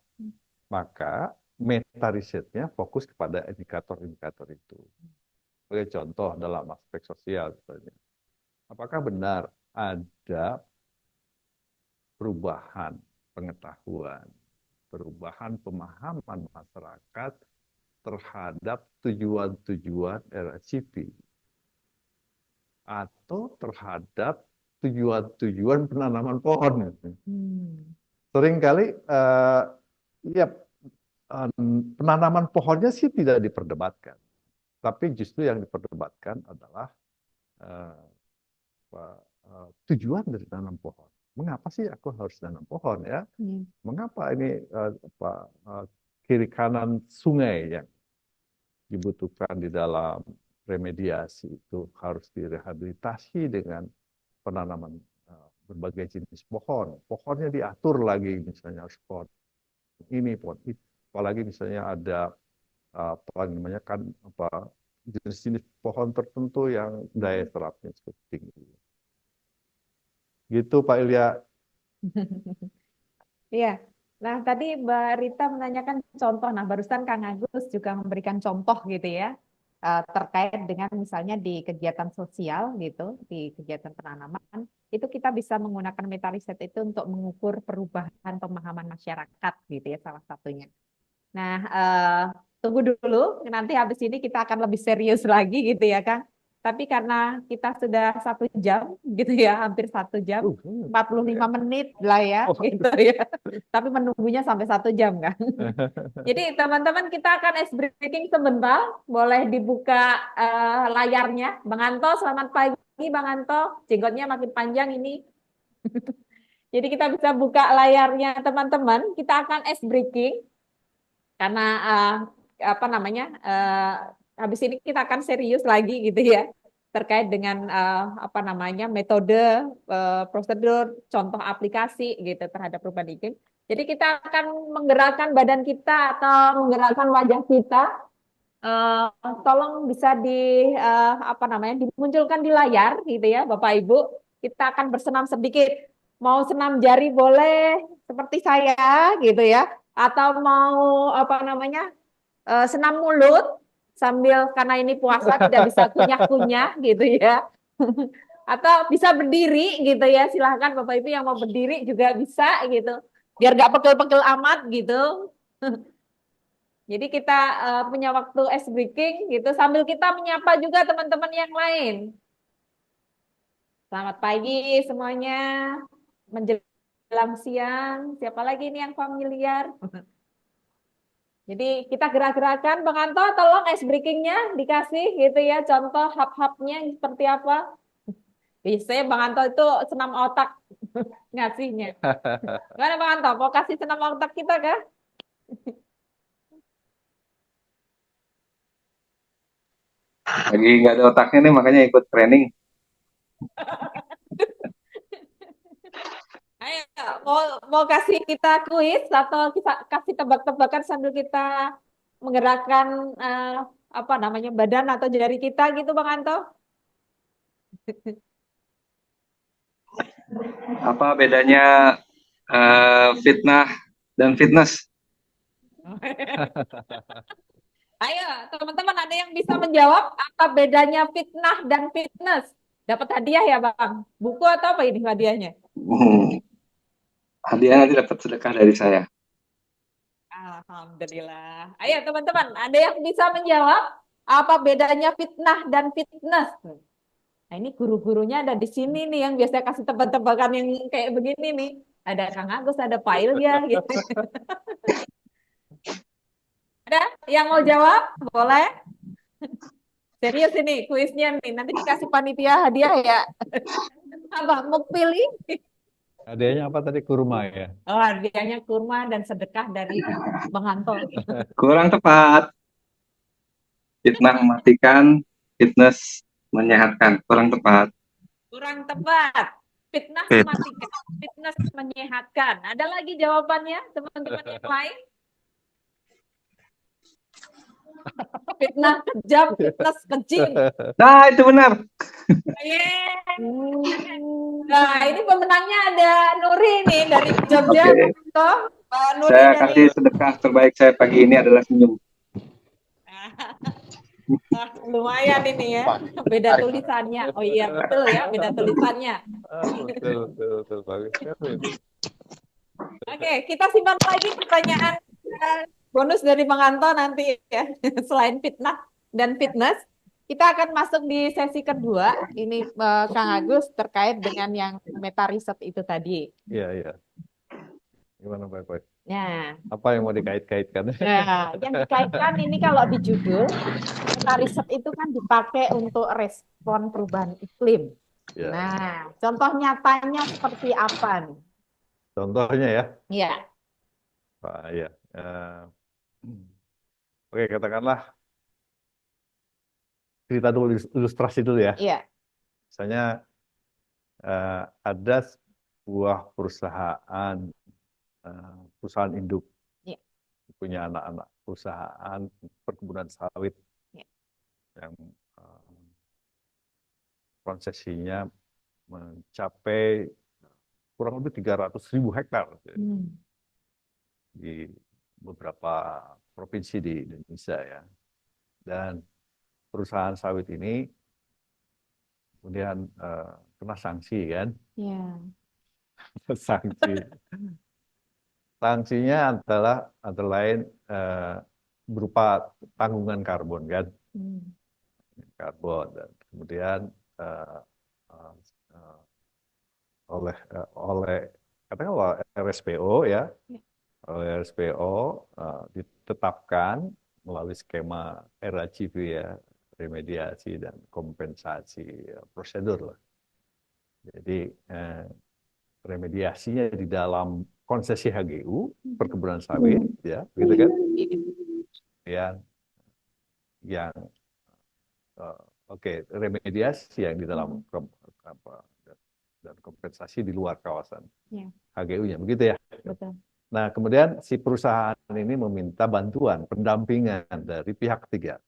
maka meta risetnya fokus kepada indikator-indikator itu. Sebagai contoh dalam aspek sosial, misalnya, apakah benar ada perubahan pengetahuan, perubahan pemahaman masyarakat terhadap tujuan-tujuan RACP atau terhadap tujuan-tujuan penanaman pohon. Seringkali ya penanaman pohonnya sih tidak diperdebatkan, tapi justru yang diperdebatkan adalah tujuan dari tanam pohon. Mengapa sih aku harus tanam pohon ya? Mengapa ini kiri kanan sungai yang dibutuhkan di dalam remediasi itu harus direhabilitasi dengan penanaman berbagai jenis pohon. Pohonnya diatur lagi, misalnya harus pohon ini, pohon itu. Apalagi misalnya ada jenis-jenis pohon tertentu yang daya serapnya cukup tinggi. Gitu Pak Ilya. Iya, Nah, tadi Mbak Rita menanyakan contoh. Nah, barusan Kang Agus juga memberikan contoh gitu ya, terkait dengan misalnya di kegiatan sosial gitu, di kegiatan penanaman, itu kita bisa menggunakan meta riset itu untuk mengukur perubahan pemahaman masyarakat gitu ya, salah satunya. Nah, tunggu dulu, nanti habis ini kita akan lebih serius lagi gitu ya, Kang. Tapi karena kita sudah 1 jam gitu ya, hampir 1 jam, Ya. 45 menit lah ya, Oh, gitu ya. Tapi menunggunya sampai 1 jam kan. Jadi teman-teman kita akan ice breaking sebentar, boleh dibuka layarnya. Bang Anto, selamat pagi Bang Anto. Jenggotnya makin panjang ini. Jadi kita bisa buka layarnya teman-teman. Kita akan ice breaking karena apa namanya habis ini kita akan serius lagi gitu ya terkait dengan apa namanya metode, prosedur, contoh aplikasi gitu terhadap perubahan iklim. Jadi kita akan menggerakkan badan kita atau menggerakkan wajah kita. Eh, Tolong bisa di apa namanya dimunculkan di layar gitu ya Bapak Ibu. Kita akan bersenam sedikit. Mau senam jari boleh seperti saya gitu ya. Atau mau apa namanya senam mulut sambil karena ini puasa tidak bisa kunyah-kunyah gitu ya. Atau bisa berdiri gitu ya. Silahkan Bapak Ibu yang mau berdiri juga bisa gitu. Biar nggak pegel-pegel amat gitu. Jadi kita punya waktu ice breaking gitu sambil kita menyapa juga teman-teman yang lain. Selamat pagi semuanya. Menjelang siang. Siapa lagi nih yang familiar? Jadi kita gerak-gerakan. Bang Anto, tolong ice breakingnya dikasih gitu ya. Contoh hap-hapnya seperti apa. Biasanya Bang Anto itu senam otak ngasihnya. Gimana Bang Anto? Mau kasih senam otak kita kah? Lagi nggak ada otaknya nih, makanya ikut training. Ayo, mau kasih kita kuis atau kita kasih tebak-tebakan sambil kita menggerakkan apa namanya badan atau jari kita gitu Bang Anto? Apa bedanya fitnah dan fitness? Ayo, teman-teman ada yang bisa menjawab apa bedanya fitnah dan fitness? Dapat hadiah ya Bang? Buku atau apa ini hadiahnya? Hadiah nanti dapat sedekah dari saya. Alhamdulillah. Ayo teman-teman, ada yang bisa menjawab apa bedanya fitnah dan fitness? Nah, ini guru-gurunya ada di sini nih yang biasa kasih tebak-tebakan yang kayak begini nih. Ada Kang Agus, ada Pak Ilya gitu. Ada yang mau jawab? Boleh. Serius ini kuisnya nih. Nanti dikasih panitia hadiah ya. Abang mau pilih? Hadiahnya apa tadi? Kurma ya? Oh, hadiahnya kurma dan sedekah dari Bang Anto. Kurang tepat. Fitnah mematikan, fitness menyehatkan. Kurang tepat. Kurang tepat. Fitnah Fit. mematikan, fitness menyehatkan. Ada lagi jawabannya, teman-teman yang lain? Fitnah kejam, fitness kecil. Nah, itu benar. Yeay. Nah, ini pemenangnya ada Nuri nih dari Jogja, Oke. toh. Mbak Nuri Saya dari kasih sedekah terbaik saya pagi ini adalah senyum. lumayan ini ya. Beda tulisannya. Oh iya, betul ya, beda tulisannya. Betul, betul, betul. Bagus sekali itu. Oke, kita simpan lagi pertanyaan bonus dari Bang Anto nanti ya. Selain fitnah dan fitness, kita akan masuk di sesi kedua. Ini Kang Agus terkait dengan yang meta riset itu tadi. Iya, iya. Gimana Pak Boy? Nah, Apa yang mau dikait-kaitkan? yang dikaitkan ini kalau di judul, meta riset itu kan dipakai untuk respon perubahan iklim. Ya. Nah, contoh nyatanya seperti apa nih? Contohnya ya, Iya, Pak, ya. Oke, katakanlah cerita dulu, ilustrasi dulu ya. iya, Misalnya ada sebuah perusahaan, perusahaan induk iya, punya anak-anak perusahaan perkebunan sawit iya. yang konsesinya mencapai kurang lebih 300.000 hektar. di beberapa provinsi di Indonesia ya. Dan perusahaan sawit ini kemudian kena sanksi kan. Ya. Sanksi. Sanksinya antara lain berupa tanggungan karbon kan. Karbon dan kemudian eh, eh, eh, oleh katakanlah RSPO ya. Ya. Oleh RSPO ditetapkan melalui skema RACP ya, remediasi dan kompensasi prosedur lah. Jadi remediasinya di dalam konsesi HGU perkebunan sawit ya, gitu kan? Yang oke, remediasi yang di dalam dan kompensasi di luar kawasan HGU-nya, begitu ya? Betul. Nah, kemudian si perusahaan ini meminta bantuan pendampingan dari pihak ketiga.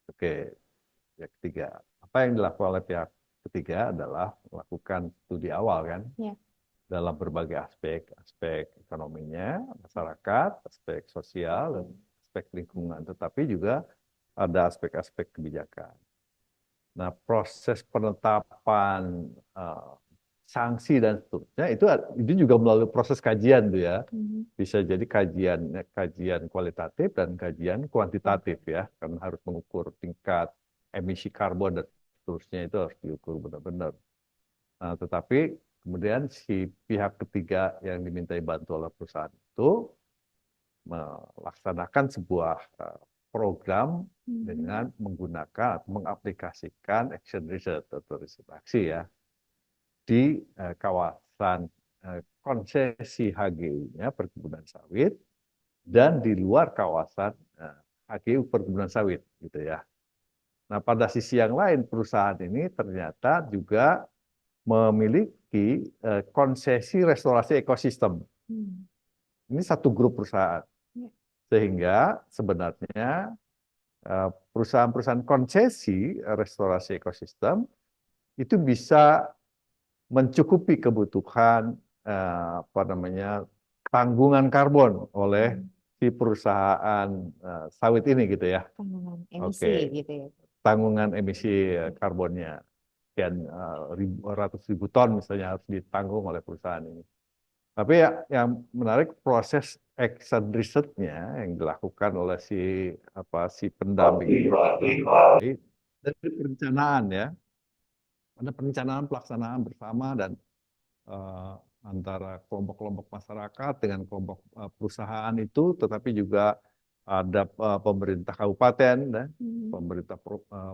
Oke, pihak ketiga. Apa yang dilakukan oleh pihak ketiga adalah melakukan studi awal kan, dalam berbagai aspek ekonominya, masyarakat, aspek sosial, dan aspek lingkungan. Tetapi juga ada aspek-aspek kebijakan. Nah, proses penetapan sanksi dan seterusnya itu juga melalui proses kajian tuh ya. Bisa jadi kajian kualitatif dan kajian kuantitatif ya, karena harus mengukur tingkat emisi karbon dan seterusnya, itu harus diukur benar-benar. Nah, tetapi kemudian si pihak ketiga yang dimintai bantuan oleh perusahaan itu melaksanakan sebuah program dengan menggunakan atau mengaplikasikan action research atau riset aksi ya di kawasan konsesi HGU-nya perkebunan sawit dan di luar kawasan HGU perkebunan sawit gitu ya. Nah, pada sisi yang lain perusahaan ini ternyata juga memiliki konsesi restorasi ekosistem. Ini satu grup perusahaan. Sehingga sebenarnya perusahaan-perusahaan konsesi restorasi ekosistem itu bisa mencukupi kebutuhan tanggungan karbon oleh si perusahaan sawit ini gitu ya. Tanggungan emisi gitu ya. Tanggungan emisi karbonnya sekian ratus ribu ton misalnya harus ditanggung oleh perusahaan ini. Tapi yang menarik proses action research-nya yang dilakukan oleh si pendamping dari perencanaan ya. Ada perencanaan pelaksanaan bersama dan antara kelompok-kelompok masyarakat dengan kelompok perusahaan itu, tetapi juga ada pemerintah kabupaten, pemerintah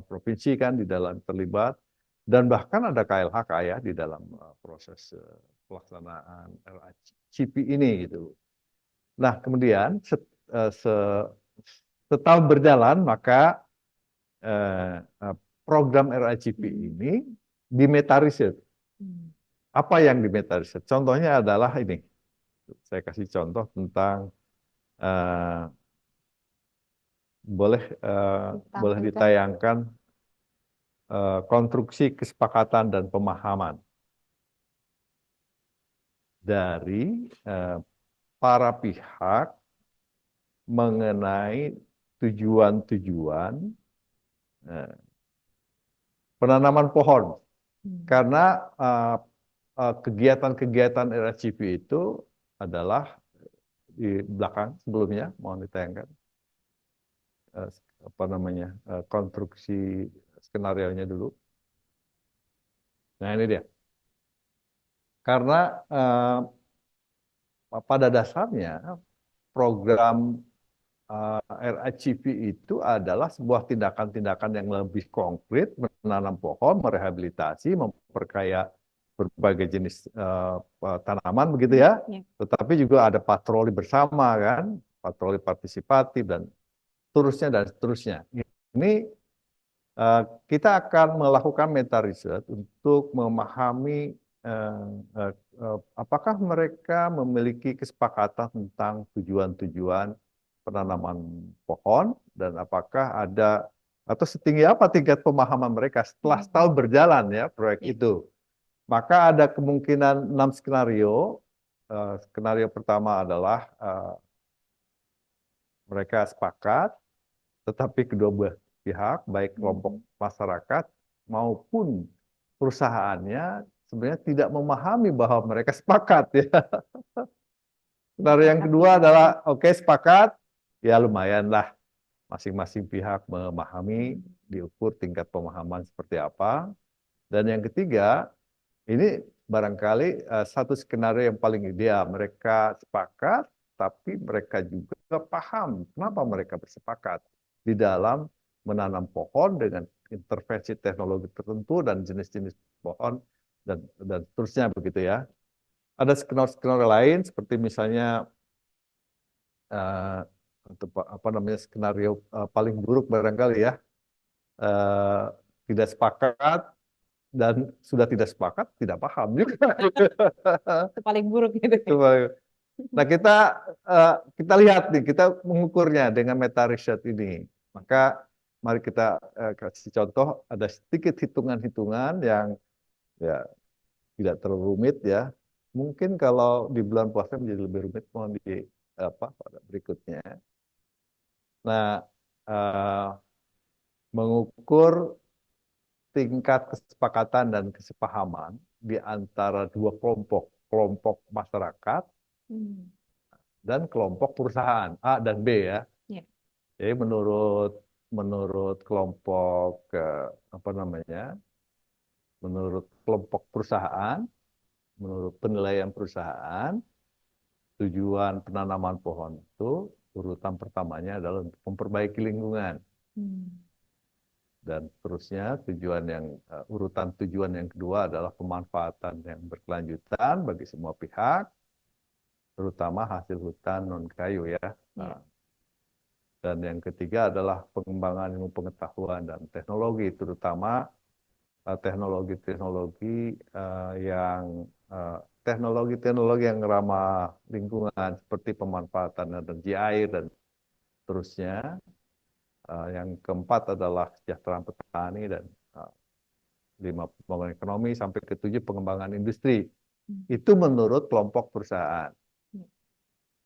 provinsi kan di dalam terlibat, dan bahkan ada KLHK ya di dalam proses pelaksanaan RACP ini gitu. Nah, kemudian setahun berjalan maka program RACP ini dimetarisir. Apa yang dimetarisir? Contohnya adalah ini. Saya kasih contoh tentang boleh ditayangkan konstruksi kesepakatan dan pemahaman dari para pihak mengenai tujuan-tujuan penanaman pohon. Karena kegiatan-kegiatan RACP itu adalah di belakang sebelumnya, mohon ditayangkan konstruksi skenario-nya dulu. Nah, ini dia. Karena pada dasarnya program RACP itu adalah sebuah tindakan-tindakan yang lebih konkret, menanam pohon, merehabilitasi, memperkaya berbagai jenis tanaman begitu ya. Tetapi juga ada patroli bersama kan, patroli partisipatif dan seterusnya. Ini kita akan melakukan meta research untuk memahami apakah mereka memiliki kesepakatan tentang tujuan-tujuan penanaman pohon dan apakah ada atau setinggi apa tingkat pemahaman mereka setelah setahun berjalan ya proyek itu. Maka ada kemungkinan 6 skenario skenario pertama adalah mereka sepakat, tetapi kedua belah pihak, baik kelompok masyarakat maupun perusahaannya sebenarnya tidak memahami bahwa mereka sepakat ya. Skenario yang kedua adalah oke, sepakat, ya lumayan lah masing-masing pihak memahami, diukur tingkat pemahaman seperti apa. Dan yang ketiga, ini barangkali satu skenario yang paling ideal. Mereka sepakat, tapi mereka juga paham kenapa mereka bersepakat di dalam menanam pohon dengan intervensi teknologi tertentu dan jenis-jenis pohon dan seterusnya begitu ya. Ada skenario lain seperti misalnya apa namanya skenario paling buruk barangkali ya, tidak sepakat dan sudah tidak sepakat tidak paham juga. Itu paling buruk gitu. Nah kita lihat nih, kita mengukurnya dengan meta research ini. Maka mari kita kasih contoh, ada sedikit hitungan-hitungan yang ya tidak terlalu rumit ya. Mungkin kalau di bulan puasa menjadi lebih rumit, mohon di pada berikutnya. Nah, mengukur tingkat kesepakatan dan kesepahaman di antara dua kelompok masyarakat dan kelompok perusahaan A dan B ya. Yeah. Jadi menurut kelompok menurut kelompok perusahaan, menurut penilaian perusahaan, tujuan penanaman pohon itu urutan pertamanya adalah untuk memperbaiki lingkungan. Dan terusnya urutan tujuan yang kedua adalah pemanfaatan yang berkelanjutan bagi semua pihak, terutama hasil hutan non kayu ya. Dan yang ketiga adalah pengembangan ilmu pengetahuan dan teknologi, terutama teknologi-teknologi yang ramah lingkungan seperti pemanfaatan energi air dan terusnya. Yang keempat adalah kesejahteraan petani dan 5 pembangunan ekonomi sampai ke-7 pengembangan industri. Itu menurut kelompok perusahaan.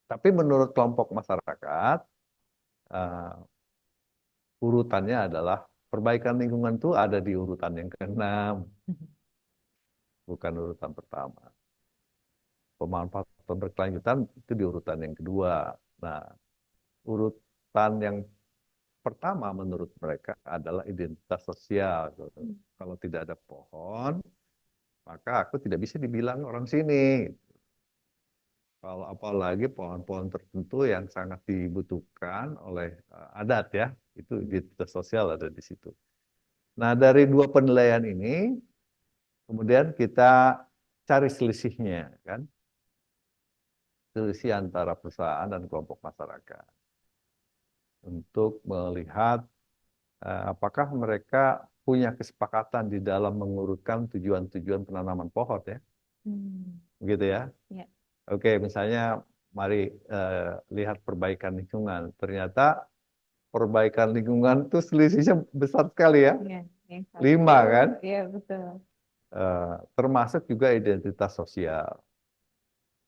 Tapi menurut kelompok masyarakat, urutannya adalah perbaikan lingkungan itu ada di urutan yang ke-6, bukan urutan pertama. Pemanfaatan berkelanjutan itu di urutan yang kedua. Nah, urutan yang pertama menurut mereka adalah identitas sosial. Kalau tidak ada pohon, maka aku tidak bisa dibilang orang sini. Kalau apalagi pohon-pohon tertentu yang sangat dibutuhkan oleh adat ya, itu identitas sosial ada di situ. Nah, dari dua penilaian ini, kemudian kita cari selisihnya, kan? Selisih antara perusahaan dan kelompok masyarakat. Untuk melihat apakah mereka punya kesepakatan di dalam mengurutkan tujuan-tujuan penanaman pohon ya. Begitu ya. Yeah. Oke, misalnya mari lihat perbaikan lingkungan. Ternyata perbaikan lingkungan itu selisihnya besar sekali ya. Yeah. 5 kan. Iya, betul. Termasuk juga identitas sosial.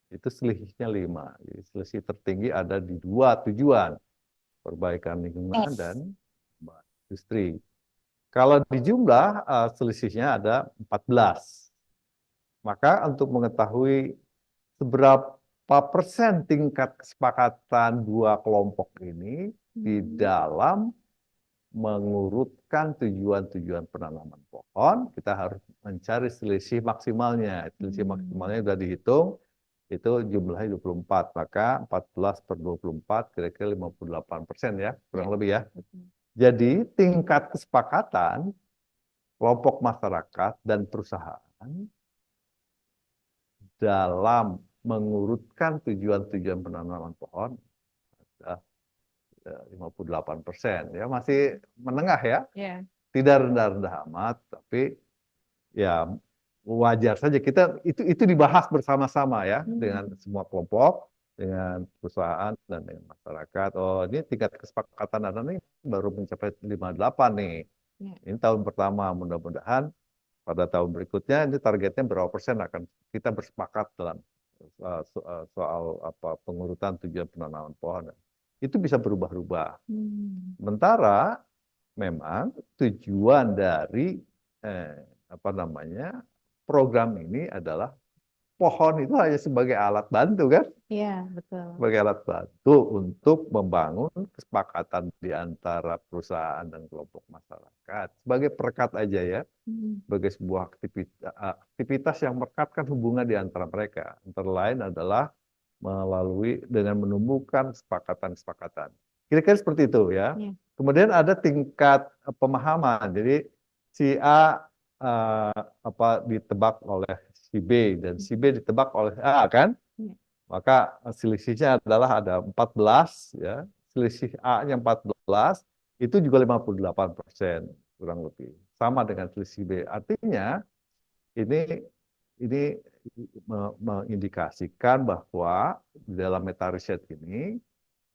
Itu selisihnya 5. Jadi selisih tertinggi ada di 2 tujuan. Perbaikan lingkungan dan industri. Kalau di jumlah selisihnya ada 14. Maka untuk mengetahui seberapa persen tingkat kesepakatan dua kelompok ini di dalam mengurutkan tujuan-tujuan penanaman pohon, kita harus mencari selisih maksimalnya. Selisih maksimalnya sudah dihitung, itu jumlahnya 24, maka 14 per 24 kira-kira 58% ya, kurang lebih ya. Jadi tingkat kesepakatan kelompok masyarakat dan perusahaan dalam mengurutkan tujuan-tujuan penanaman pohon ada 58%, ya masih menengah ya. Yeah. Tidak rendah-rendah amat, tapi ya wajar saja kita itu dibahas bersama-sama ya dengan semua kelompok, dengan perusahaan dan dengan masyarakat. Oh, ini tingkat kesepakatan ada nih baru mencapai 58 nih. Ini tahun pertama, mudah-mudahan pada tahun berikutnya ini targetnya berapa persen akan kita bersepakat dalam soal apa pengurutan tujuan penanaman pohon itu bisa berubah-ubah. Sementara memang tujuan dari apa namanya program ini adalah pohon itu hanya sebagai alat bantu kan, Iya, betul. sebagai alat bantu untuk membangun kesepakatan di antara perusahaan dan kelompok masyarakat sebagai perekat aja ya, sebagai sebuah aktivitas yang merekatkan hubungan di antara mereka. Antara lain adalah melalui dengan menumbuhkan kesepakatan-kesepakatan. Kira-kira seperti itu ya. Iya. Kemudian ada tingkat pemahaman. Jadi si A ditebak oleh si B dan si B ditebak oleh A kan? Iya. Maka selisihnya adalah ada 14 ya. Selisih A-nya 14 itu juga 58% kurang lebih. Sama dengan selisih B. Artinya ini mengindikasikan bahwa di dalam meta riset ini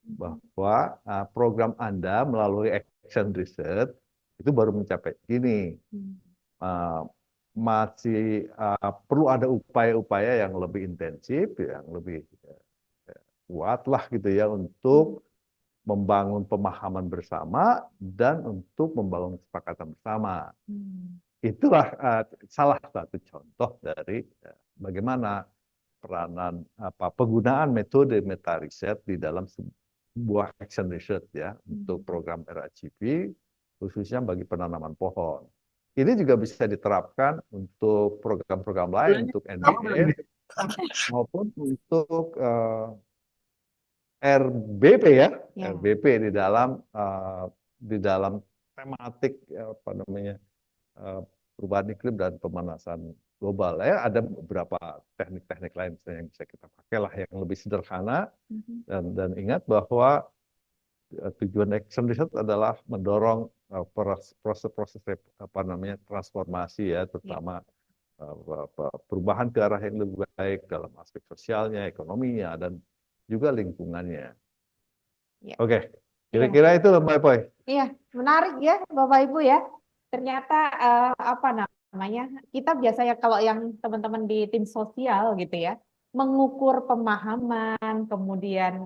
bahwa program Anda melalui action research itu baru mencapai gini. Masih perlu ada upaya-upaya yang lebih intensif, yang lebih kuat lah gitu ya untuk membangun pemahaman bersama dan untuk membangun kesepakatan bersama. Itulah salah satu contoh dari bagaimana peranan penggunaan metode meta riset di dalam sebuah action research ya untuk program RACP khususnya bagi penanaman pohon. Ini juga bisa diterapkan untuk program-program lain untuk NDF maupun untuk RBP ya, RBP di dalam tematik apa namanya perubahan iklim dan pemanasan global ya. Ada beberapa teknik-teknik lain misalnya yang bisa kita pakai lah yang lebih sederhana dan ingat bahwa tujuan action research adalah mendorong proses-proses apa namanya transformasi ya, terutama perubahan ke arah yang lebih baik dalam aspek sosialnya, ekonominya, dan juga lingkungannya. Ya. Oke, kira-kira itu Mbak Epoy. Iya, menarik ya Bapak Ibu ya. Ternyata apa namanya? Kita biasanya kalau yang teman-teman di tim sosial gitu ya, mengukur pemahaman, kemudian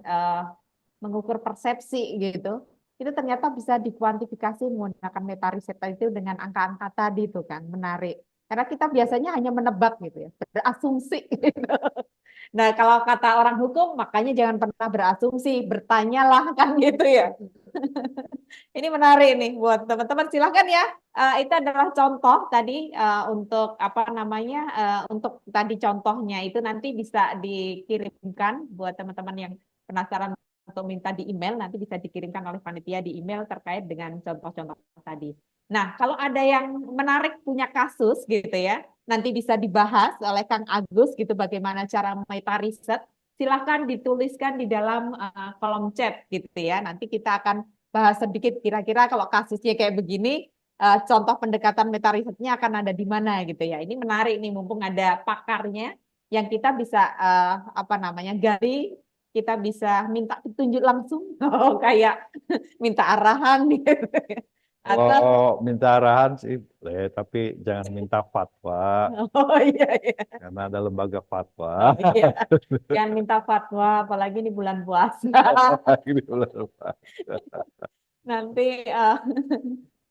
mengukur persepsi gitu. Itu ternyata bisa dikuantifikasi menggunakan meta riset itu dengan angka-angka tadi itu kan, menarik. Karena kita biasanya hanya menebak gitu ya, berasumsi gitu. Nah, kalau kata orang hukum, makanya jangan pernah berasumsi, bertanyalah kan gitu ya. Ini menarik nih buat teman-teman. Silahkan ya. Itu adalah contoh tadi untuk apa namanya untuk tadi contohnya itu nanti bisa dikirimkan buat teman-teman yang penasaran atau minta di email nanti bisa dikirimkan oleh panitia di email terkait dengan contoh-contoh tadi. Nah, kalau ada yang menarik punya kasus gitu ya, nanti bisa dibahas oleh Kang Agus gitu bagaimana cara meta riset. Silahkan dituliskan di dalam kolom chat gitu ya. Nanti kita akan bahas sedikit kira-kira kalau kasusnya kayak begini, contoh pendekatan meta risetnya akan ada di mana gitu ya. Ini menarik nih, mumpung ada pakarnya yang kita bisa apa namanya gali, kita bisa minta petunjuk langsung, kayak minta arahan gitu. Atau Oh, minta arahan sih boleh, tapi jangan minta fatwa oh iya iya. karena ada lembaga fatwa. Oh, iya. Jangan minta fatwa, apalagi di bulan puasa. Ini bulan depan. Nanti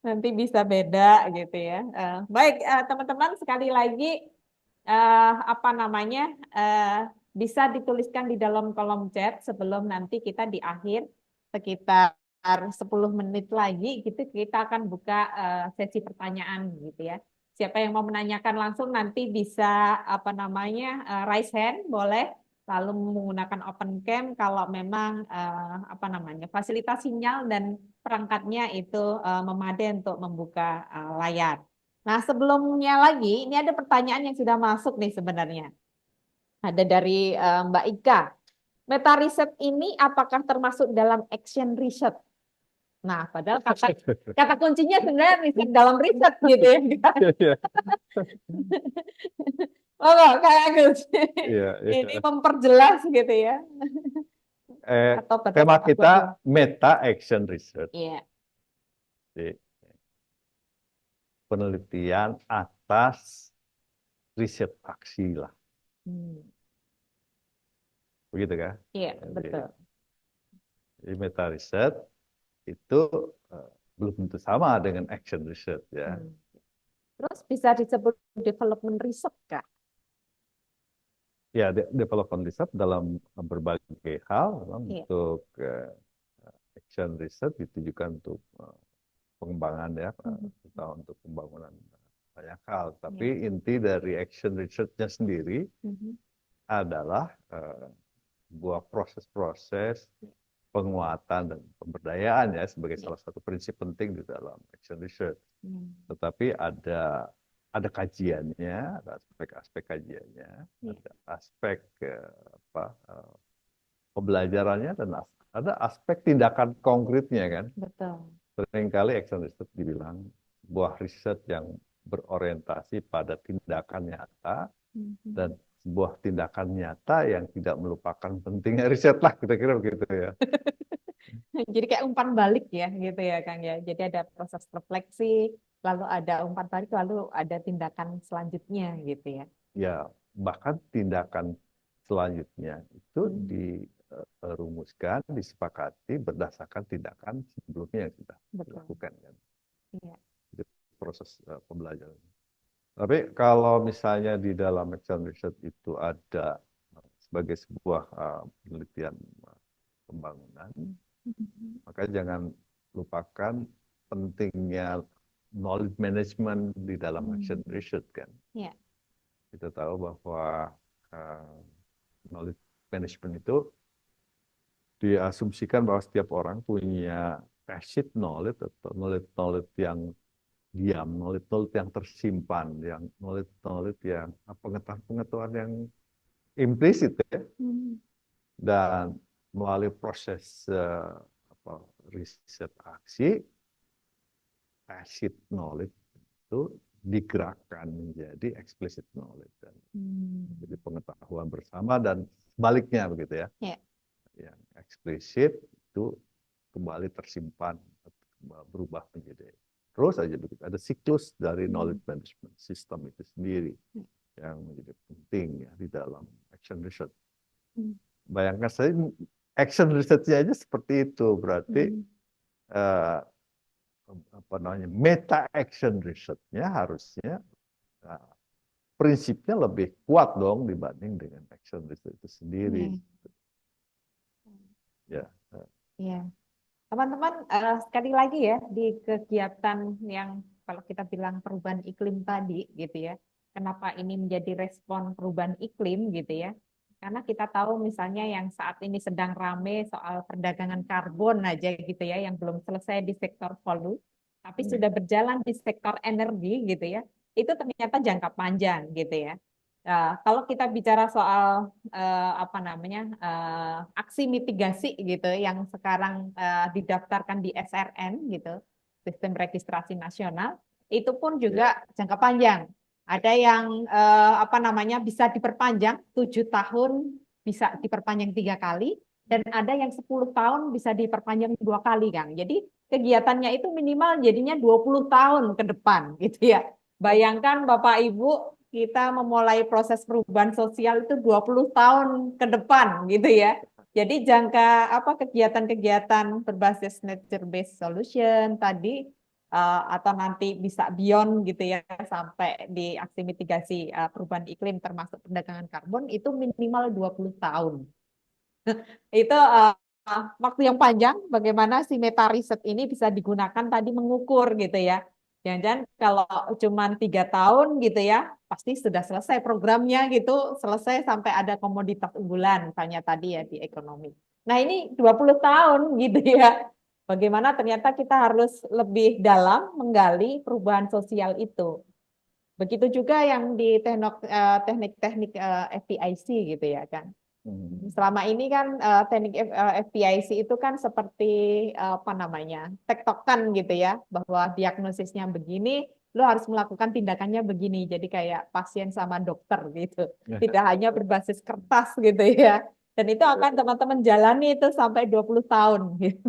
nanti bisa beda gitu ya. Baik teman-teman sekali lagi apa namanya bisa dituliskan di dalam kolom chat sebelum nanti kita di akhir sekitar 10 menit lagi gitu kita akan buka sesi pertanyaan gitu ya. Siapa yang mau menanyakan langsung nanti bisa apa namanya raise hand boleh lalu menggunakan open cam kalau memang apa namanya fasilitas sinyal dan perangkatnya itu memadai untuk membuka layar. Nah, sebelumnya lagi, ini ada pertanyaan yang sudah masuk nih sebenarnya. Ada dari Mbak Ika. Meta riset ini apakah termasuk dalam action research? Nah, padahal kata kuncinya sebenarnya riset dalam riset gitu ya. Oh, kayak Agus. Iya, iya. Ini memperjelas gitu ya. Atau Tema berdasarkan kita meta action research. Iya. Jadi, penelitian atas riset aksi lah. begitu kan? Iya, Jadi, betul. jadi meta research itu belum tentu sama dengan action research ya. Hmm. Terus bisa disebut development research kah? Ya, development research dalam berbagai hal, Iya. untuk action research ditujukan untuk pengembangan ya, Mhm. atau untuk pembangunan banyak hal. Iya. Tapi inti dari action research-nya sendiri Mhm. adalah sebuah proses-proses penguatan dan pemberdayaan ya sebagai Iya. salah satu prinsip penting di dalam action research. Hmm. Tetapi ada kajiannya, ada aspek-aspek kajiannya, Iya. ada aspek pembelajarannya, dan ada aspek tindakan konkretnya kan. Betul. Seringkali action research dibilang sebuah riset yang berorientasi pada tindakan nyata, Mhm. dan sebuah tindakan nyata yang tidak melupakan pentingnya riset lah, kira-kira begitu ya. Jadi kayak umpan balik ya, gitu ya, Kang ya. Jadi ada proses refleksi, lalu ada umpan balik, lalu ada tindakan selanjutnya, gitu ya. Ya, bahkan tindakan selanjutnya itu Hmm. dirumuskan, disepakati berdasarkan tindakan sebelumnya yang sudah Betul. dilakukan kan. Iya. Itu proses pembelajaran. Tapi kalau misalnya di dalam action research itu ada sebagai sebuah penelitian pembangunan, Mhm. maka jangan lupakan pentingnya knowledge management di dalam action Hmm. research kan. Iya. Kita tahu bahwa knowledge management itu diasumsikan bahwa setiap orang punya tacit knowledge atau knowledge yang diam, knowledge yang tersimpan, yang knowledge yang pengetahuan yang implisit ya. Hmm. Dan melalui proses riset aksi, tacit knowledge itu digerakkan menjadi explicit knowledge, dan Hmm. jadi pengetahuan bersama, dan sebaliknya begitu ya. Iya. Yang eksplisit itu kembali tersimpan, berubah menjadi terus saja begitu. Ada siklus dari knowledge management system itu sendiri yang menjadi penting ya di dalam action research. Hmm. Bayangkan saja action research-nya aja seperti itu, berarti Hmm. apa namanya, meta action research-nya harusnya prinsipnya lebih kuat dong dibanding dengan action research itu sendiri. Iya. Ya. Iya. Teman-teman, sekali lagi ya, di kegiatan yang kalau kita bilang perubahan iklim tadi, gitu ya, kenapa ini menjadi respon perubahan iklim, gitu ya, karena kita tahu misalnya yang saat ini sedang rame soal perdagangan karbon aja, gitu ya, yang belum selesai di sektor hulu, tapi sudah berjalan di sektor energi, gitu ya, itu ternyata jangka panjang, gitu ya. Kalau kita bicara soal apa namanya aksi mitigasi gitu yang sekarang didaftarkan di SRN gitu, Sistem Registrasi Nasional, itu pun juga jangka panjang. Ada yang apa namanya bisa diperpanjang 7 tahun, bisa diperpanjang 3 kali, dan ada yang 10 tahun bisa diperpanjang 2 kali, Kang. Jadi kegiatannya itu minimal jadinya 20 tahun ke depan gitu ya. Bayangkan Bapak Ibu, kita memulai proses perubahan sosial itu 20 tahun ke depan gitu ya. Jadi jangka apa kegiatan-kegiatan berbasis nature based solution tadi atau nanti bisa beyond gitu ya sampai di aksi mitigasi perubahan iklim termasuk perdagangan karbon itu minimal 20 tahun. Itu waktu yang panjang bagaimana si meta riset ini bisa digunakan tadi mengukur gitu ya. Jangan-jangan kalau cuma 3 tahun gitu ya, pasti sudah selesai programnya gitu, selesai sampai ada komoditas unggulan misalnya tadi ya di ekonomi. Nah ini 20 tahun gitu ya. Bagaimana ternyata kita harus lebih dalam menggali perubahan sosial itu. Begitu juga yang di teknik-teknik FPIC gitu ya kan. Selama ini kan teknik FPIC itu kan seperti apa namanya tektokan gitu ya, bahwa diagnosisnya begini, lo harus melakukan tindakannya begini. Jadi kayak pasien sama dokter gitu, tidak hanya berbasis kertas gitu ya. Dan itu akan teman-teman jalani itu sampai 20 tahun gitu,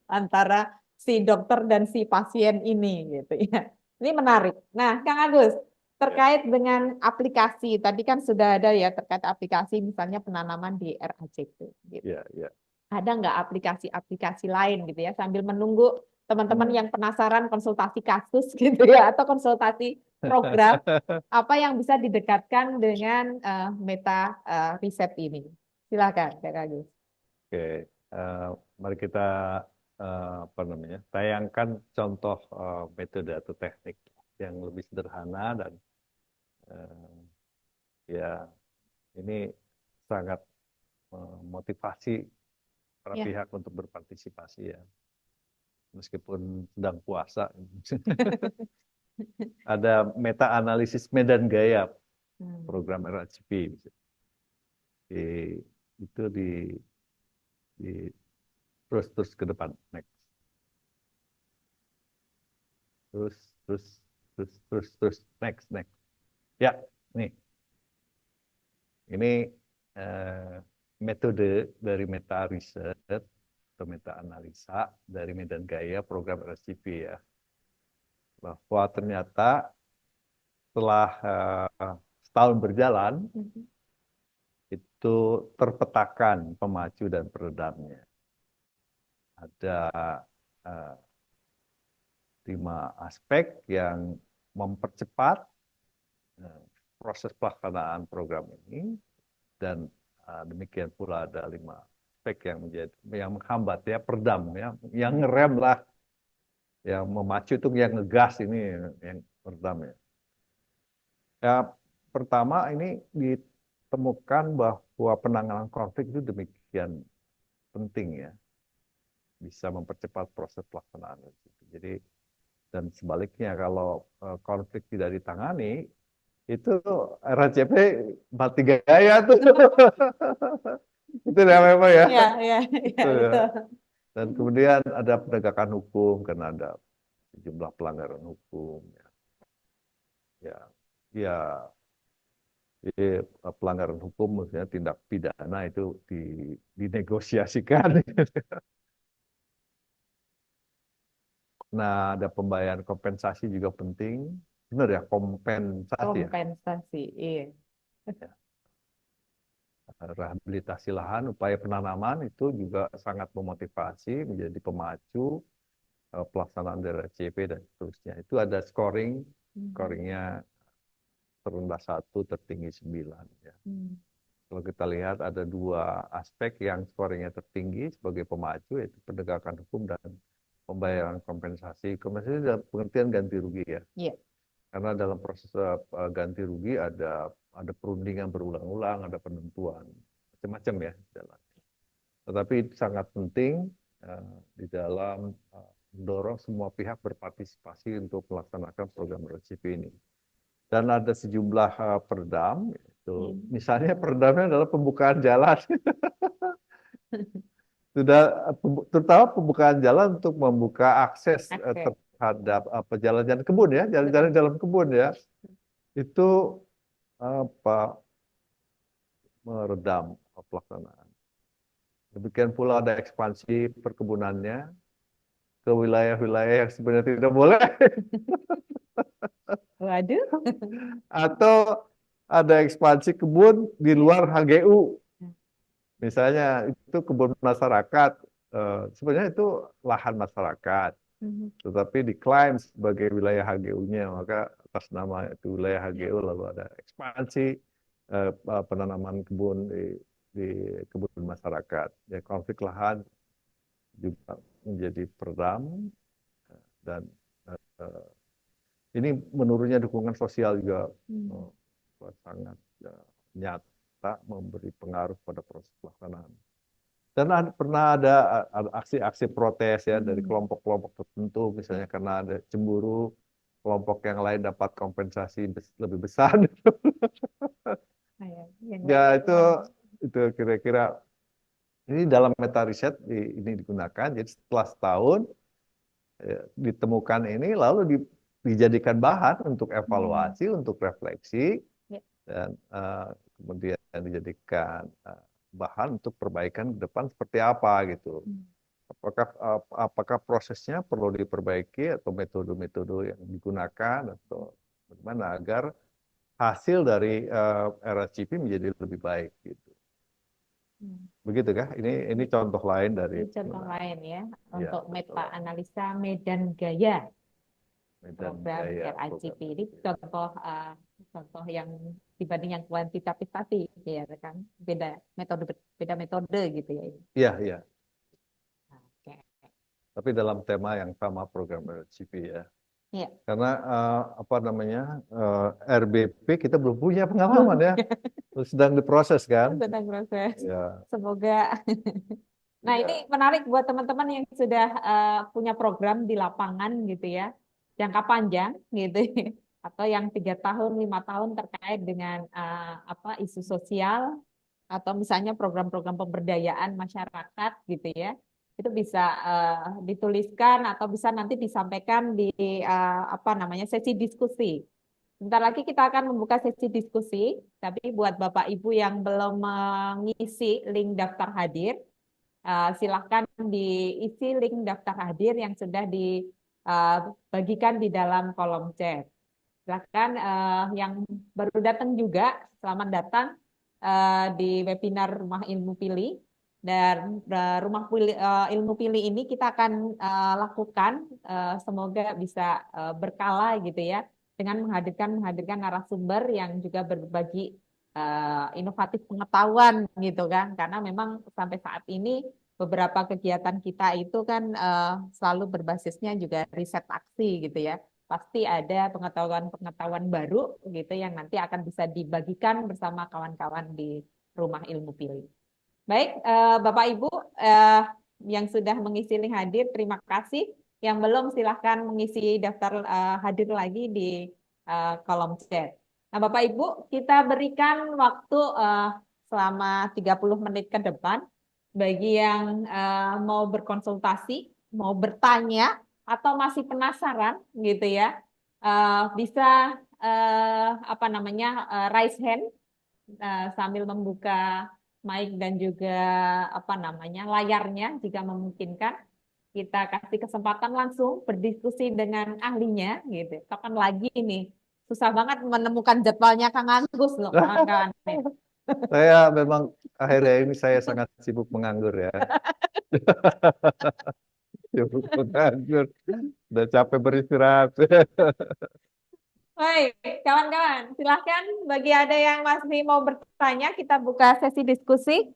antara si dokter dan si pasien ini gitu ya. Ini menarik. Nah, Kang Agus, terkait dengan aplikasi, tadi kan sudah ada ya terkait aplikasi, misalnya penanaman di RACP. Gitu. Ya, ya. Ada nggak aplikasi-aplikasi lain gitu ya, sambil menunggu teman-teman yang penasaran konsultasi kasus gitu ya, atau konsultasi program, apa yang bisa didekatkan dengan meta riset ini? Silakan, Kak Agus. Oke, mari kita tayangkan contoh metode atau teknik yang lebih sederhana dan ya ini sangat memotivasi para Ya. pihak untuk berpartisipasi ya, meskipun sedang puasa. Ada meta analisis medan gaya program RACP. Itu di terus ke depan, next. Terus, next. Ya, nih. Ini metode dari meta riset atau meta analisa dari medan gaya program RACP ya. Bahwa ternyata setelah setahun berjalan, itu terpetakan pemacu dan peredamnya. Ada 5 aspek yang mempercepat proses pelaksanaan program ini, dan demikian pula ada 5 aspek yang menghambat ya, peredam ya, yang ngerem lah, yang memacu itu yang ngegas, ini yang peredam ya. Ya, pertama ini ditemukan bahwa penanganan konflik itu demikian penting ya, bisa mempercepat proses pelaksanaan. Jadi, dan sebaliknya kalau konflik tidak ditangani, itu RACP mati gaya tuh. Itu ya memang ya. Ya, Ya. Dan kemudian ada penegakan hukum karena ada sejumlah pelanggaran hukum. Ya, pelanggaran hukum, maksudnya tindak pidana itu dinegosiasikan. Nah, ada pembayaran kompensasi juga penting. Benar ya, kompensasi ya. kompensasi, iya. Rehabilitasi lahan, upaya penanaman itu juga sangat memotivasi, menjadi pemacu pelaksanaan dari RACP dan seterusnya. Itu ada scoringnya terendah 1, tertinggi 9 ya. Kalau kita lihat ada 2 aspek yang scoringnya tertinggi sebagai pemacu, yaitu penegakan hukum dan pembayaran kompensasi. Kompensasi dalam pengertian ganti rugi ya. Iya. Karena dalam proses ganti rugi ada perundingan berulang-ulang, ada penentuan macam-macam ya jalan. Tetapi itu sangat penting di dalam mendorong semua pihak berpartisipasi untuk melaksanakan program RACP ini. Dan ada sejumlah peredam, itu misalnya peredamnya adalah pembukaan jalan. Sudah terutama pembukaan jalan untuk membuka akses terhadap jalan-jalan kebun ya, jalan-jalan dalam kebun ya. Itu meredam pelaksanaan. Demikian pula ada ekspansi perkebunannya ke wilayah-wilayah yang sebenarnya tidak boleh. Waduh. Atau ada ekspansi kebun di luar HGU. Misalnya itu kebun masyarakat, sebenarnya itu lahan masyarakat, tetapi diklaim sebagai wilayah HGU-nya, maka atas nama itu wilayah HGU lalu ada ekspansi penanaman kebun di kebun masyarakat. Ya, konflik lahan juga menjadi peredam, dan ini menurunnya dukungan sosial juga sangat nyata memberi pengaruh pada proses pelaksanaan. Dan pernah ada aksi-aksi protes ya dari kelompok-kelompok tertentu, misalnya karena ada cemburu, kelompok yang lain dapat kompensasi lebih besar. Ya, itu kira-kira ini dalam meta riset ini digunakan. Jadi setelah setahun ditemukan ini, lalu dijadikan bahan untuk evaluasi, untuk refleksi, dan kemudian dijadikan bahan untuk perbaikan ke depan seperti apa gitu. Apakah prosesnya perlu diperbaiki atau metode-metode yang digunakan atau bagaimana agar hasil dari RSCP menjadi lebih baik gitu. Begitu kah? Ini contoh lain dari Ini contoh lain ya, ya, untuk betul. meta-analisa medan gaya Medan program gaya RICP. program. Ini contoh yang dibanding yang kuantitatif tadi, ya kan? Beda metode gitu ya. Iya, iya. Oke. Tapi dalam tema yang sama program RCP ya. Iya. Karena apa namanya RBP kita belum punya pengalaman ya, sedang diproses kan? Sedang proses. Ya, Semoga. Nah, ya. ini menarik buat teman-teman yang sudah punya program di lapangan gitu ya, jangka panjang gitu, atau yang 3 tahun, 5 tahun terkait dengan apa isu sosial atau misalnya program-program pemberdayaan masyarakat gitu ya, itu bisa dituliskan atau bisa nanti disampaikan di apa namanya sesi diskusi. Bentar lagi kita akan membuka sesi diskusi, tapi buat Bapak Ibu yang belum mengisi link daftar hadir, silahkan diisi link daftar hadir yang sudah dibagikan di dalam kolom chat. Silahkan yang baru datang juga, selamat datang di webinar Rumah Ilmu Pilih. Dan Rumah Ilmu Pilih ini kita akan lakukan, semoga bisa berkala gitu ya, dengan menghadirkan narasumber yang juga berbagi inovatif pengetahuan gitu kan, karena memang sampai saat ini beberapa kegiatan kita itu kan selalu berbasisnya juga riset aksi gitu ya, pasti ada pengetahuan-pengetahuan baru gitu yang nanti akan bisa dibagikan bersama kawan-kawan di Rumah Ilmu Pilih. Baik, Bapak Ibu yang sudah mengisi link hadir, terima kasih. Yang belum silahkan mengisi daftar hadir lagi di kolom chat. Nah, Bapak Ibu, kita berikan waktu selama 30 menit ke depan bagi yang mau berkonsultasi, mau bertanya, atau masih penasaran gitu ya, bisa apa namanya raise hand sambil membuka mic dan juga apa namanya layarnya jika memungkinkan. Kita kasih kesempatan langsung berdiskusi dengan ahlinya gitu. Kapan lagi ini? Susah banget menemukan jadwalnya Kang Agus loh, kawan-kawan. Saya memang akhirnya ini saya sangat sibuk menganggur ya. Sibuk menganggur. Udah capek beristirahat. Baik, kawan-kawan, silahkan bagi ada yang masih mau bertanya, kita buka sesi diskusi.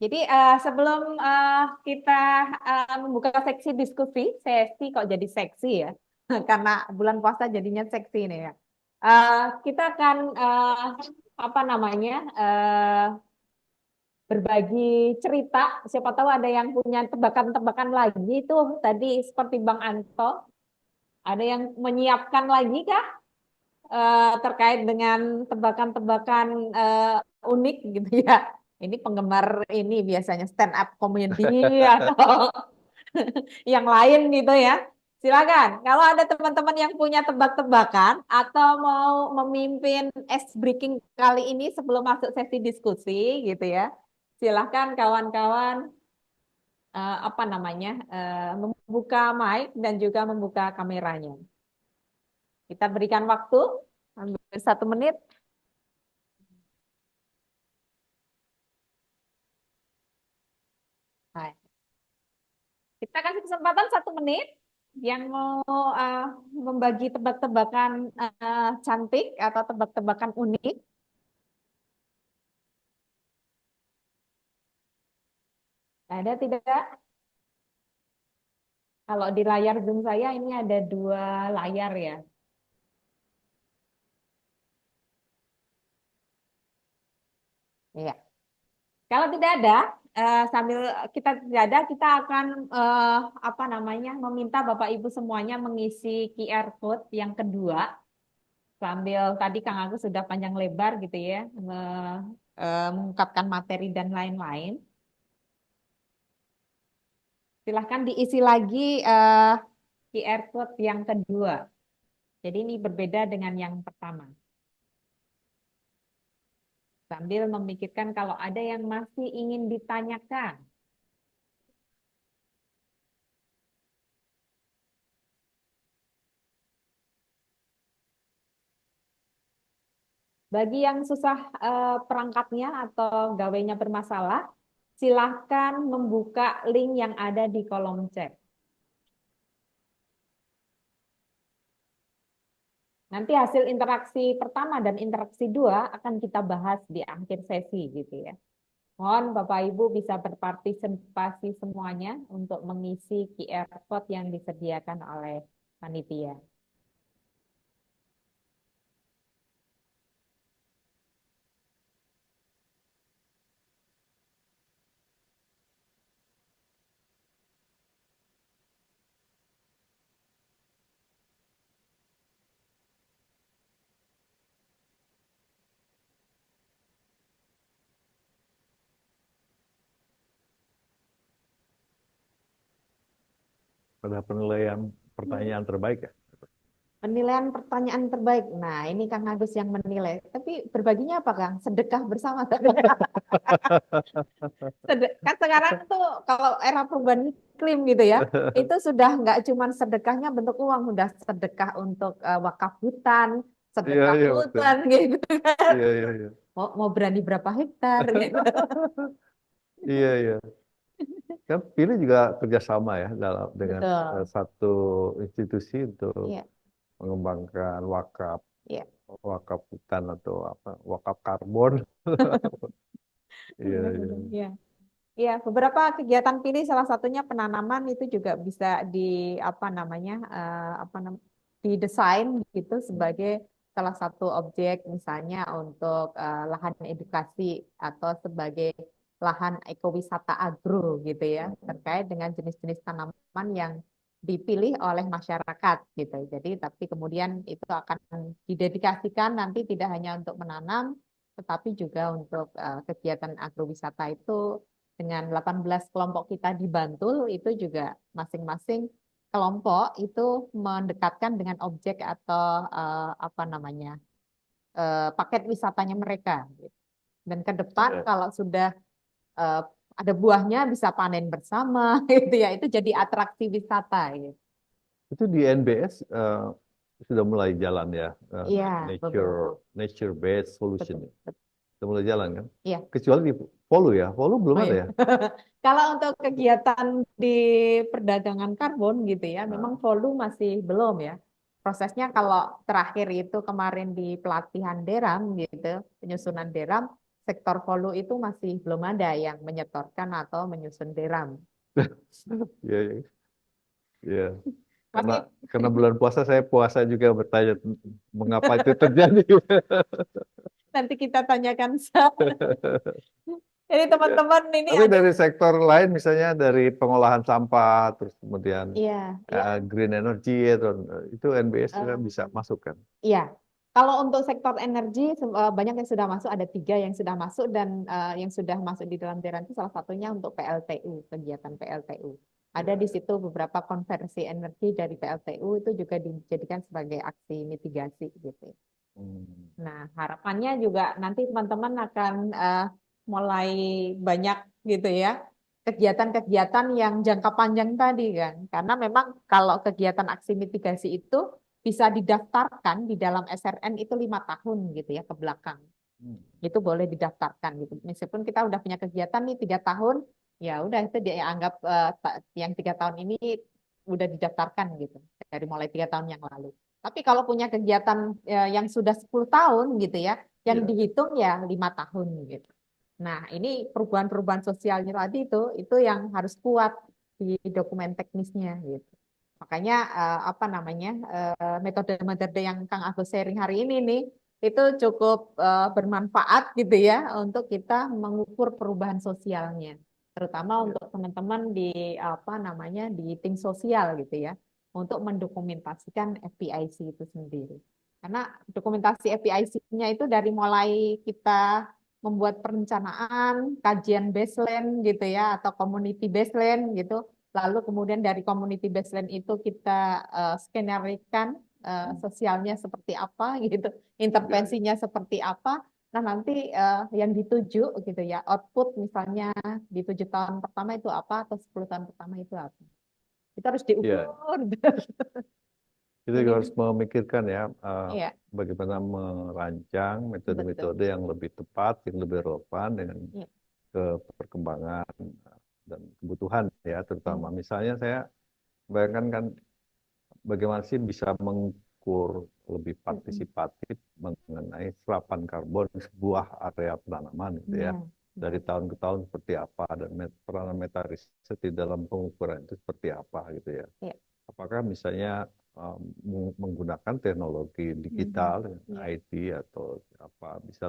Jadi sebelum kita membuka seksi diskusi, sesi kok jadi seksi ya, karena bulan puasa jadinya seksi ini ya. Kita akan apa namanya berbagi cerita. Siapa tahu ada yang punya tebakan-tebakan lagi tuh tadi seperti Bang Anto, ada yang menyiapkan lagi kah terkait dengan tebakan-tebakan unik gitu ya. Ini penggemar ini biasanya stand up comedy atau yang lain gitu ya. Silakan. Kalau ada teman-teman yang punya tebak-tebakan atau mau memimpin ice breaking kali ini sebelum masuk sesi diskusi gitu ya. Silakan kawan-kawan apa namanya membuka mic dan juga membuka kameranya. Kita berikan waktu ambil 1 menit. Baik. Kita kasih kesempatan 1 menit yang mau membagi tebak-tebakan cantik atau tebak-tebakan unik. Ada tidak? Kalau di layar Zoom saya ini ada 2 layar ya. Iya. Kalau tidak ada, sambil kita tidak ada, kita akan apa namanya meminta Bapak Ibu semuanya mengisi QR code yang kedua. Sambil tadi Kang Agus sudah panjang lebar gitu ya, mengungkapkan materi dan lain-lain. Silahkan diisi lagi QR code yang kedua. Jadi ini berbeda dengan yang pertama. Sambil memikirkan kalau ada yang masih ingin ditanyakan. Bagi yang susah perangkatnya atau gawainya bermasalah, silahkan membuka link yang ada di kolom chat. Nanti hasil interaksi pertama dan interaksi dua akan kita bahas di akhir sesi gitu ya. Mohon Bapak Ibu bisa berpartisipasi semuanya untuk mengisi QR code yang disediakan oleh panitia. Pada penilaian pertanyaan terbaik ya. Penilaian pertanyaan terbaik. Nah, ini Kang Agus yang menilai. Tapi berbaginya apa, Kang? Sedekah bersama. Kan sekarang tuh kalau era perubahan iklim gitu ya, itu sudah nggak cuma sedekahnya bentuk uang, udah sedekah untuk wakaf hutan, Iya, sedekah iya betul. hutan gitu kan. Iya, iya, iya. Mau berani berapa hektar gitu. Iya, iya. Kan pilih juga kerjasama ya dengan Betul. satu institusi untuk Iya, mengembangkan wakaf, iya. wakaf hutan atau apa, wakaf karbon. Iya, iya. Benar-benar. Iya. Iya, beberapa kegiatan pilih salah satunya penanaman itu juga bisa di apa namanya didesain gitu sebagai salah satu objek misalnya untuk lahan edukasi atau sebagai lahan ekowisata agro gitu ya terkait dengan jenis-jenis tanaman yang dipilih oleh masyarakat gitu. Jadi tapi kemudian itu akan didedikasikan nanti tidak hanya untuk menanam tetapi juga untuk kegiatan agrowisata itu dengan 18 kelompok kita di Bantul itu juga masing-masing kelompok itu mendekatkan dengan objek atau apa namanya paket wisatanya mereka. Gitu. Dan ke depan Iya. kalau sudah eh, ada buahnya bisa panen bersama gitu ya itu jadi atraksi wisata gitu. Itu di NBS sudah mulai jalan ya, Iya, nature betul. nature based solution Betul. ya. Sudah mulai jalan kan? Iya. Kecuali di Polu ya, Polu belum Oh ada iya. ya. Kalau untuk kegiatan di perdagangan karbon gitu ya, memang Nah, volume masih belum ya. Prosesnya kalau terakhir itu kemarin di pelatihan Deram gitu, penyusunan Deram, sektor volume itu masih belum ada yang menyetorkan atau menyusun Deram. iya, iya, iya. Karena Masih karena bulan puasa saya puasa juga bertanya mengapa itu terjadi. nanti kita tanyakan. Jadi teman-teman ini Tapi ada dari sektor lain, misalnya dari pengolahan sampah, terus kemudian iya, iya. green energy, itu NBS juga bisa eh, masuk kan? Iya, kalau untuk sektor energi banyak yang sudah masuk, ada 3 yang sudah masuk dan yang sudah masuk di dalam Deran itu salah satunya untuk PLTU, kegiatan PLTU. Ada di Ya. situ beberapa konversi energi dari PLTU itu juga dijadikan sebagai aksi mitigasi gitu. Hmm. Nah, harapannya juga nanti teman-teman akan mulai banyak gitu ya kegiatan-kegiatan yang jangka panjang tadi kan. Karena memang kalau kegiatan aksi mitigasi itu bisa didaftarkan di dalam SRN itu 5 tahun gitu ya ke belakang. Hmm. Itu boleh didaftarkan gitu. Meskipun kita udah punya kegiatan nih 3 tahun, ya udah itu dianggap yang 3 tahun ini udah didaftarkan gitu dari mulai 3 tahun yang lalu. Tapi kalau punya kegiatan yang sudah 10 tahun gitu ya, yang Ya. dihitung ya 5 tahun gitu. Nah, ini perubahan-perubahan sosialnya tadi itu yang harus kuat di dokumen teknisnya gitu. Makanya apa namanya metode-metode yang Kang Agus sharing hari ini nih itu cukup bermanfaat gitu ya untuk kita mengukur perubahan sosialnya, terutama Ya. untuk teman-teman di apa namanya di tim sosial gitu ya, untuk mendokumentasikan FPIC itu sendiri. Karena dokumentasi FPIC-nya itu dari mulai kita membuat perencanaan, kajian baseline gitu ya, atau community baseline gitu. Lalu kemudian dari community baseline itu kita skenarikan sosialnya seperti apa gitu, Ya. intervensinya seperti apa. Nah, nanti yang dituju gitu ya, output misalnya di 7 tahun pertama itu apa atau 10 tahun pertama itu apa. Itu harus Ya. diukur. Kita Jadi, juga harus memikirkan ya iya, bagaimana merancang betul. metode-metode yang lebih tepat, yang lebih relevan dengan Iya. ke perkembangan dan kebutuhan ya, terutama misalnya saya bayangkan kan bagaimana sih bisa mengukur lebih partisipatif mengenai serapan karbon di sebuah area penanaman gitu ya. Nah, Dari tahun ke tahun seperti apa dan peranan meta riset di dalam pengukuran itu seperti apa gitu ya. iya. Apakah misalnya menggunakan teknologi digital, Iya. IT atau apa bisa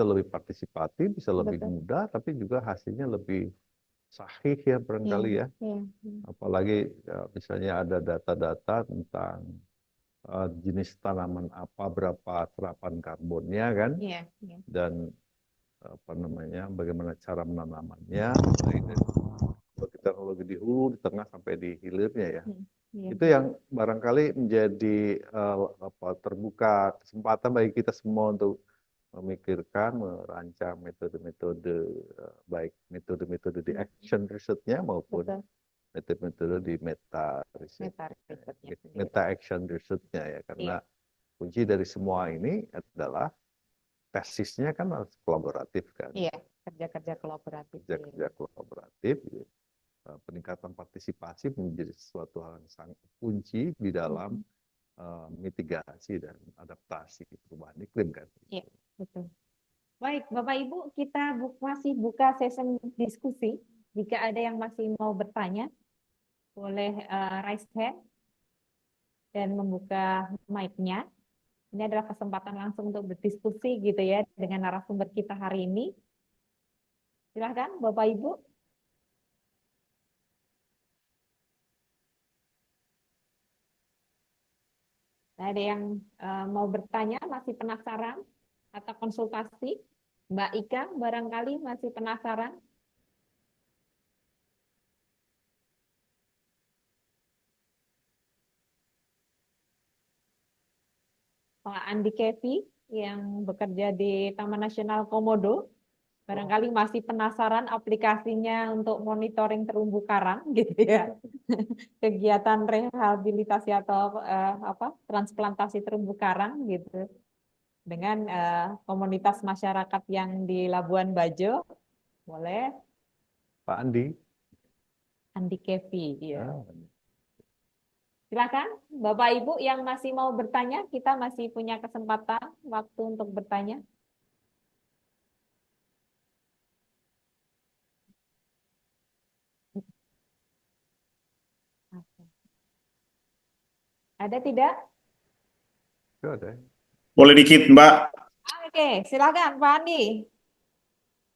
lebih partisipatif, bisa lebih Betul. mudah, tapi juga hasilnya lebih sahih ya barangkali Iya, ya. iya, Apalagi misalnya ada data-data tentang jenis tanaman apa, berapa serapan karbonnya kan, iya, iya. dan apa namanya, bagaimana cara menanamannya, mulai dari teknologi di hulu, di tengah sampai di hilirnya ya. Iya. Itu yang barangkali menjadi terbuka kesempatan bagi kita semua untuk memikirkan, merancang metode-metode baik metode-metode di action research-nya maupun Betul. metode-metode di meta riset, Meta risetnya sendiri. meta action research-nya ya, karena kunci dari semua ini adalah tesisnya kan harus kolaboratif kan, Iya, kerja-kerja kolaboratif. kerja-kerja kolaboratif. Peningkatan partisipasi menjadi sesuatu hal yang sangat kunci di dalam mitigasi dan adaptasi perubahan iklim kan. Iya, betul. Baik, Bapak Ibu, kita masih buka sesi diskusi. Jika ada yang masih mau bertanya, boleh raise hand dan membuka mic-nya. Ini adalah kesempatan langsung untuk berdiskusi gitu ya dengan narasumber kita hari ini. Silahkan Bapak Ibu. Ada yang mau bertanya, masih penasaran atau konsultasi? Mbak Ika barangkali masih penasaran? Pak Andi Kevi yang bekerja di Taman Nasional Komodo, barangkali masih penasaran aplikasinya untuk monitoring terumbu karang gitu ya. Kegiatan rehabilitasi atau transplantasi terumbu karang gitu. Dengan komunitas masyarakat yang di Labuan Bajo, boleh Pak Andi. Andi Kevi, ya. Ah, Silakan, Bapak Ibu yang masih mau bertanya, kita masih punya kesempatan waktu untuk bertanya. Ada tidak? itu ada. Boleh dikit, Mbak. Oke, silakan Pak Andi.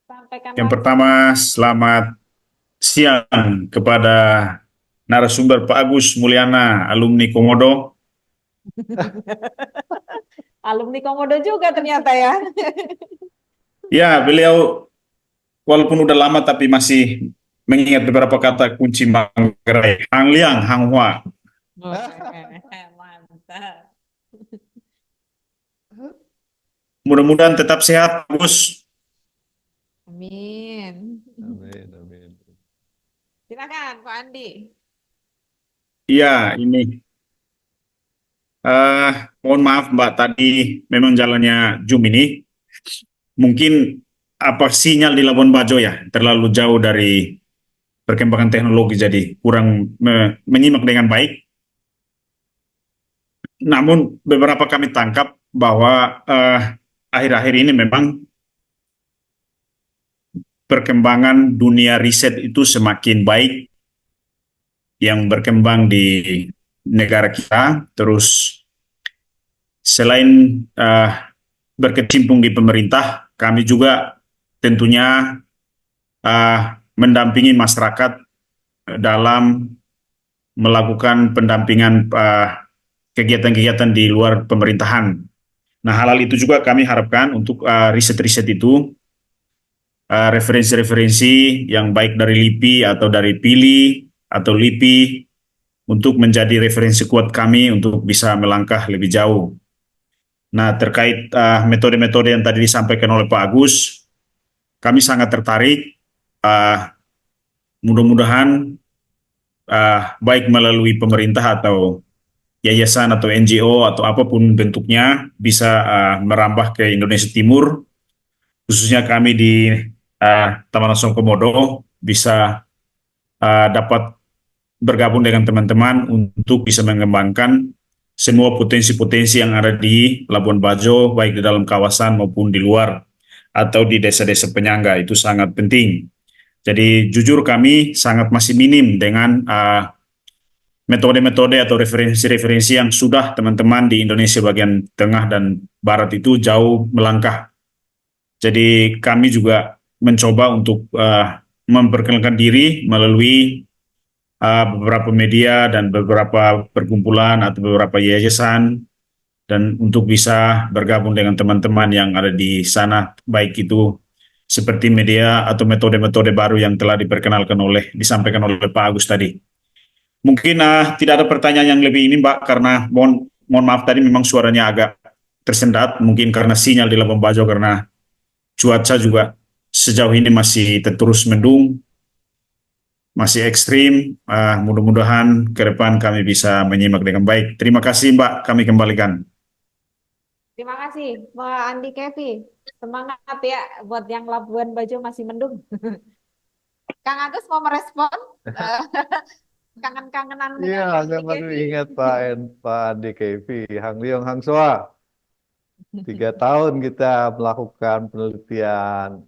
Sampaikan Yang langsung. pertama, selamat siang kepada narasumber Pak Agus Mulyana, alumni Komodo. Alumni Komodo juga ternyata ya. Ya, beliau walaupun udah lama tapi masih mengingat beberapa kata kunci Manggarai. Hang Liang, Hang Hua. Mantap. Mudah-mudahan tetap sehat, Gus. Amin. Amin, amin. Silakan Pak Andi. Iya, ini. Mohon maaf, Mbak, tadi memang jalannya Zoom ini. Mungkin apa sinyal di Labuan Bajo ya, terlalu jauh dari perkembangan teknologi, jadi kurang menyimak dengan baik. Namun beberapa kami tangkap bahwa akhir-akhir ini memang perkembangan dunia riset itu semakin baik yang berkembang di negara kita. Terus selain berkecimpung di pemerintah, kami juga tentunya mendampingi masyarakat dalam melakukan pendampingan kegiatan-kegiatan di luar pemerintahan. Nah, hal itu juga kami harapkan untuk riset-riset itu, referensi-referensi yang baik dari LIPI atau dari PILI atau LIPI untuk menjadi referensi kuat kami untuk bisa melangkah lebih jauh. Nah, terkait metode-metode yang tadi disampaikan oleh Pak Agus, kami sangat tertarik. Mudah-mudahan baik melalui pemerintah atau yayasan atau NGO atau apapun bentuknya bisa merambah ke Indonesia Timur, khususnya kami di Taman Nasional Komodo bisa dapat bergabung dengan teman-teman untuk bisa mengembangkan semua potensi-potensi yang ada di Labuan Bajo, baik di dalam kawasan maupun di luar atau di desa-desa penyangga. Itu sangat penting. Jadi jujur kami sangat masih minim dengan metode-metode atau referensi-referensi yang sudah teman-teman di Indonesia bagian tengah dan barat itu jauh melangkah. Jadi kami juga mencoba untuk memperkenalkan diri melalui beberapa media dan beberapa perkumpulan atau beberapa yayasan, dan untuk bisa bergabung dengan teman-teman yang ada di sana, baik itu seperti media atau metode-metode baru yang telah disampaikan oleh Pak Agus tadi. Mungkin tidak ada pertanyaan yang lebih ini, Mbak, karena mohon maaf tadi memang suaranya agak tersendat, mungkin karena sinyal di Labuan Bajo, karena cuaca juga sejauh ini masih terus mendung, masih ekstrim. Mudah-mudahan ke depan kami bisa menyimak dengan baik. Terima kasih, Mbak, kami kembalikan. Terima kasih, Pak Andi Kevi. Semangat ya buat yang Labuan Bajo masih mendung. Kang Agus mau merespon kangen-kangenan Iya, dengan saya Andi baru Kevi. ingat Pak Andi Kevi, Hang Liong Hang Soa. 3 tahun kita melakukan penelitian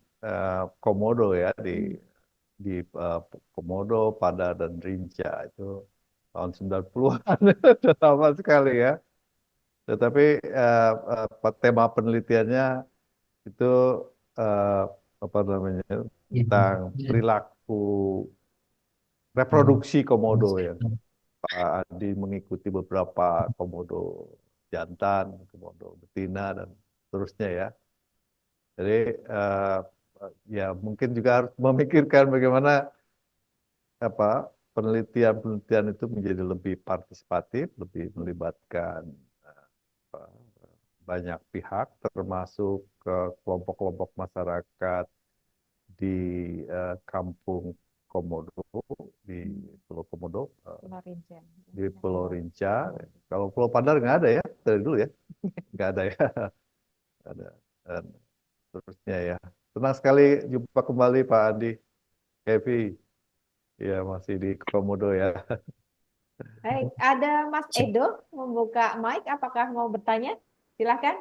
komodo ya di Komodo, Pada dan Rinca itu tahun 90-an. Sudah lama sekali ya. Tetapi tema penelitiannya itu apa namanya, tentang perilaku reproduksi komodo ya. Pak Adi mengikuti beberapa komodo jantan, komodo betina dan seterusnya ya. Jadi ya mungkin juga harus memikirkan bagaimana apa penelitian itu menjadi lebih partisipatif, lebih melibatkan apa, banyak pihak, termasuk kelompok-kelompok masyarakat di kampung Komodo, di Pulau Komodo, Lorenzen. di Pulau Rinca. Kalau Pulau Padar nggak ada ya, dari dulu ya, nggak ada ya, nggak ada. Dan terusnya ya. Senang sekali jumpa kembali Pak Andi, Kevi. Ya masih di Komodo ya. Baik, ada Mas Edo membuka mic. Apakah mau bertanya? Silahkan.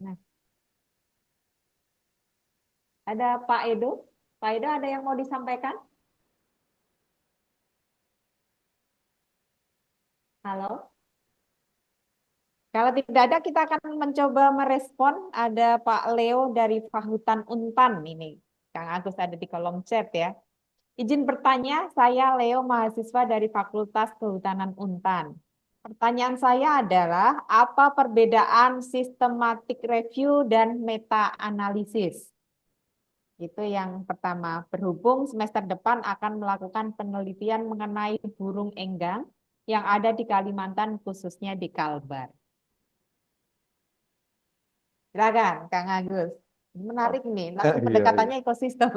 Nah, ada Pak Edo. Pak Edo, ada yang mau disampaikan? Halo? Kalau tidak ada, kita akan mencoba merespon. Ada Pak Leo dari Fahutan Untan ini. Kang Agus ada di kolom chat ya. Izin bertanya, saya Leo, mahasiswa dari Fakultas Kehutanan Untan. Pertanyaan saya adalah, apa perbedaan systematic review dan meta-analisis? Itu yang pertama. Berhubung semester depan akan melakukan penelitian mengenai burung enggang yang ada di Kalimantan, khususnya di Kalbar. Silakan, Kang Agus. Menarik nih, langsung Iya, pendekatannya ekosistem.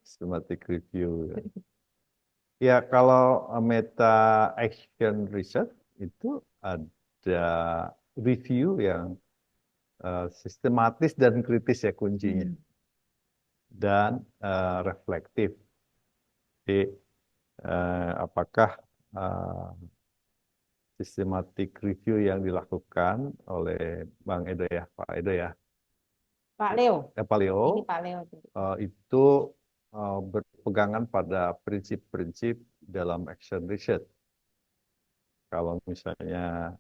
Systematic review. Ya, kalau meta action research itu ada review yang sistematis dan kritis ya kuncinya, dan reflektif. Jadi apakah systematic review yang dilakukan oleh Bang Edo ya, Pak Edo ya, Pak Leo. Pak Leo, Ini Pak Leo. itu berpegangan pada prinsip-prinsip dalam action research. Kalau misalnya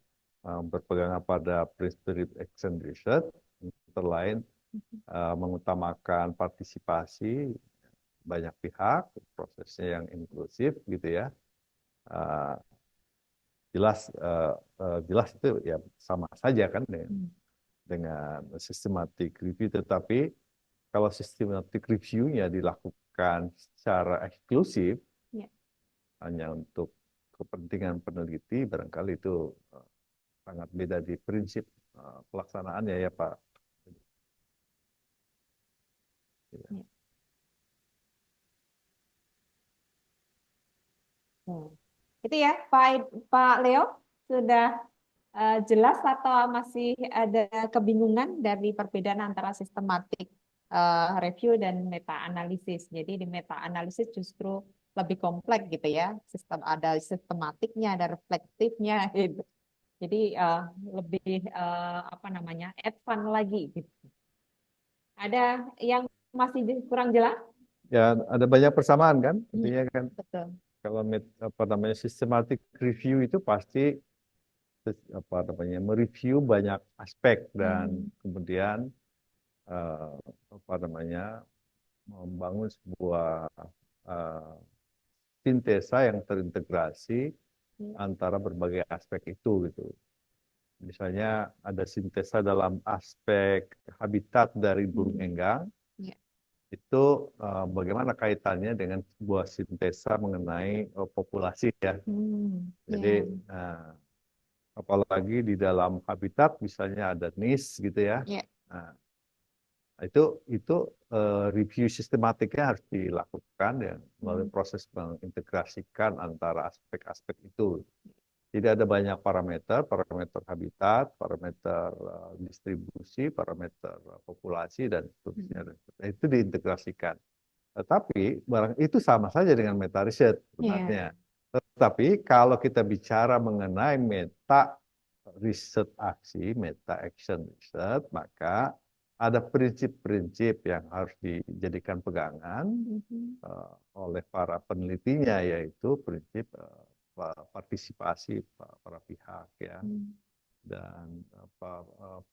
berpegangan pada prinsip action research, antara lain mengutamakan partisipasi banyak pihak, prosesnya yang inklusif gitu ya. Jelas itu ya sama saja kan dengan systematic review, tetapi kalau systematic review-nya dilakukan secara eksklusif hanya untuk kepentingan peneliti, barangkali itu sangat beda di prinsip pelaksanaannya ya Pak. Hmm. Itu ya, Pak Leo, sudah jelas atau masih ada kebingungan dari perbedaan antara sistematik review dan meta analisis. Jadi di meta analisis justru lebih kompleks gitu ya. Ada sistematiknya, ada reflektifnya gitu. Jadi lebih apa namanya, advance lagi gitu. Ada yang masih kurang jelas? Ya, ada banyak persamaan kan? Intinya kan Betul. kalau apa namanya systematic review itu pasti apa namanya mereview banyak aspek dan kemudian apa namanya membangun sebuah sintesa yang terintegrasi antara berbagai aspek itu gitu. Misalnya ada sintesa dalam aspek habitat dari burung enggang, itu bagaimana kaitannya dengan sebuah sintesa mengenai populasi ya. Jadi apalagi di dalam habitat misalnya ada niche gitu ya. Nah, itu review sistematiknya harus dilakukan ya melalui proses mengintegrasikan antara aspek-aspek itu. Jadi ada banyak parameter, parameter habitat, parameter distribusi, parameter populasi dan seterusnya. Itu diintegrasikan. Tetapi barang itu sama saja dengan meta riset sebenarnya. Tetapi kalau kita bicara mengenai meta riset aksi, meta action riset, maka ada prinsip-prinsip yang harus dijadikan pegangan oleh para penelitinya, yaitu prinsip partisipasi para pihak ya, dan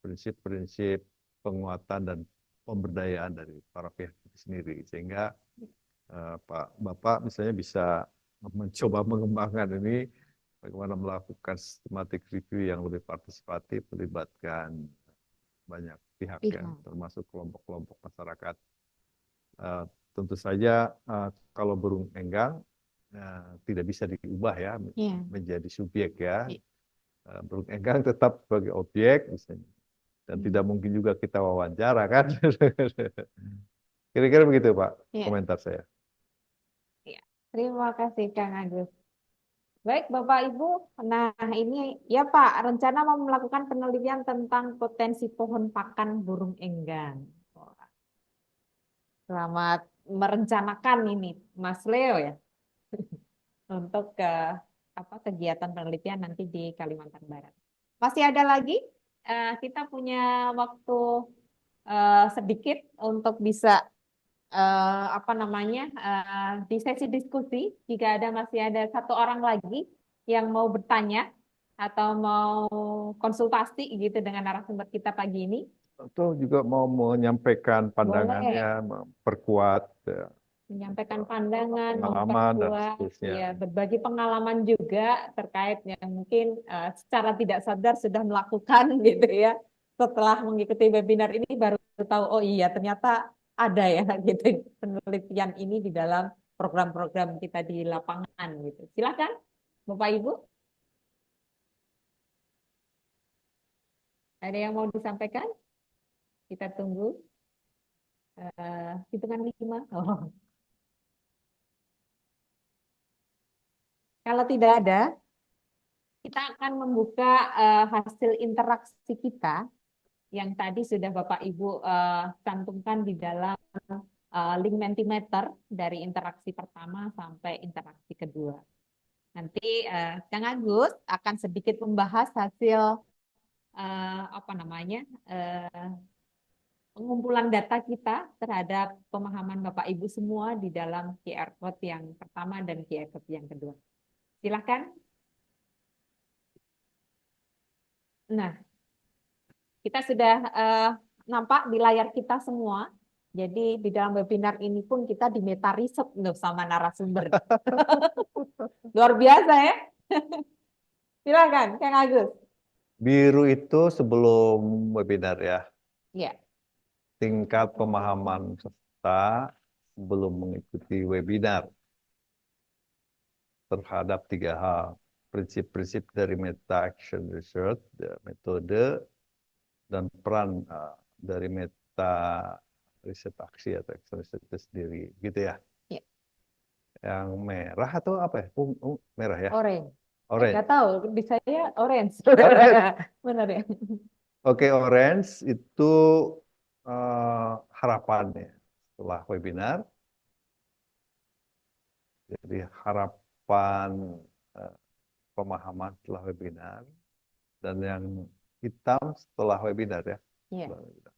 prinsip-prinsip penguatan dan pemberdayaan dari para pihak itu sendiri, sehingga Bapak misalnya bisa mencoba mengembangkan ini bagaimana melakukan systematic review yang lebih partisipatif, melibatkan banyak pihak ya, termasuk kelompok-kelompok masyarakat. Tentu saja kalau burung enggang tidak bisa diubah ya menjadi subjek ya. Burung enggang tetap sebagai objek misalnya. Dan tidak mungkin juga kita wawancara kan. Kira-kira begitu Pak komentar saya. Terima kasih Kang Agus. Baik Bapak Ibu, nah ini ya Pak, rencana mau melakukan penelitian tentang potensi pohon pakan burung enggang. Selamat merencanakan ini Mas Leo ya. Untuk kegiatan penelitian nanti di Kalimantan Barat. Masih ada lagi? Kita punya waktu sedikit untuk bisa di sesi diskusi. Jika masih ada satu orang lagi yang mau bertanya atau mau konsultasi gitu dengan narasumber kita pagi ini, atau juga mau menyampaikan pandangannya, memperkuat menyampaikan pandangan, pengalaman dan memperkuat, seterusnya. ya, berbagi pengalaman juga terkait yang mungkin secara tidak sadar sudah melakukan gitu ya. Setelah mengikuti webinar ini baru tahu, oh iya ternyata ada ya gitu penelitian ini di dalam program-program kita di lapangan gitu. Silakan Bapak Ibu. Ada yang mau disampaikan? Kita tunggu. Hitungan 5. Oh. Kalau tidak ada, kita akan membuka hasil interaksi kita yang tadi sudah Bapak Ibu cantumkan di dalam link Mentimeter dari interaksi pertama sampai interaksi kedua. Nanti Kang Agus akan sedikit membahas hasil pengumpulan data kita terhadap pemahaman Bapak Ibu semua di dalam QR Code yang pertama dan QR Code yang kedua. Silakan. Nah, kita sudah nampak di layar kita semua. Jadi di dalam webinar ini pun kita di meta riset loh sama narasumber. Luar biasa ya. Silakan, Kang Agus. Biru itu sebelum webinar ya. Ya. Tingkat pemahaman peserta sebelum mengikuti webinar terhadap 3 hal. Prinsip-prinsip dari meta action research, metode, dan peran dari meta riset aksi atau action riset itu sendiri, gitu ya. Iya. Yang merah atau apa ya? Merah ya? Orange. Orange. Nggak tahu, di saya orange. Benar ya? Oke, orange itu harapannya setelah webinar. Jadi harapan pemahaman setelah webinar, dan yang hitam setelah webinar ya. Iya. Setelah webinar.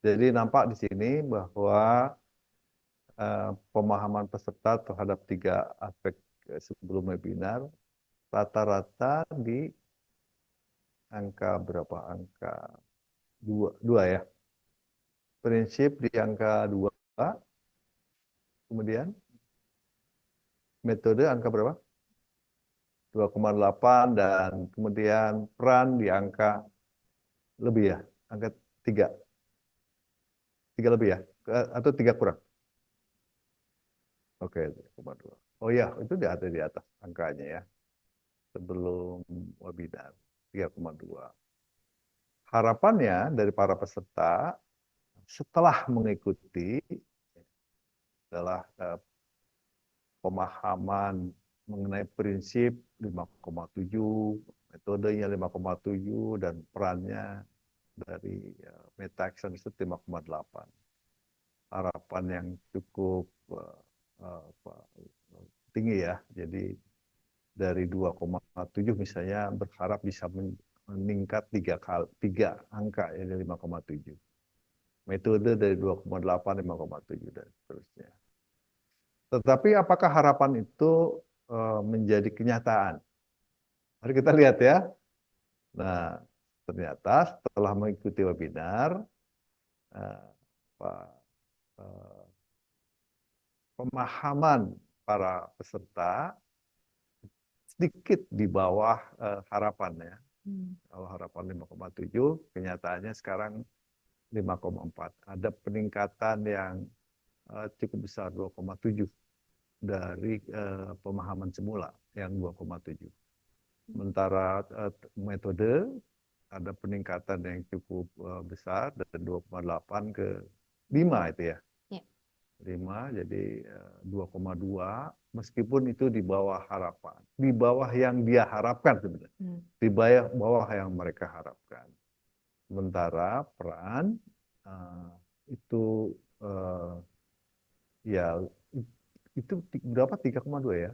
Jadi nampak di sini bahwa pemahaman peserta terhadap 3 aspek sebelum webinar rata-rata di angka berapa? Angka 2 ya. Prinsip di angka 2, kemudian metode angka berapa? 2,8, dan kemudian peran di angka lebih ya, angka 3. 3 lebih ya, atau 3 kurang? Oke, 3,2. Oh ya, itu ada di atas angkanya ya, sebelum webinar, 3,2. Harapannya dari para peserta setelah mengikuti adalah pemahaman mengenai prinsip 5,7, metodenya 5,7, dan perannya dari meta action itu 5,8. Harapan yang cukup tinggi ya. Jadi dari 2,7 misalnya berharap bisa meningkat 3 angka ya, dari 5,7. Metode dari 2,8, 5,7 dan seterusnya. Tetapi apakah harapan itu menjadi kenyataan? Mari kita lihat ya. Nah, ternyata setelah mengikuti webinar, pemahaman para peserta sedikit di bawah harapannya. Kalau harapan 5,7, kenyataannya sekarang 5,4. Ada peningkatan yang cukup besar, 2,7 dari pemahaman semula yang 2,7. Sementara metode ada peningkatan yang cukup besar dari 2,8 ke 5 itu ya. 5, jadi 2,2, meskipun itu di bawah harapan, di bawah yang dia harapkan sebenarnya, di bawah yang mereka harapkan. Sementara peran itu ya itu berapa, 3,2 ya?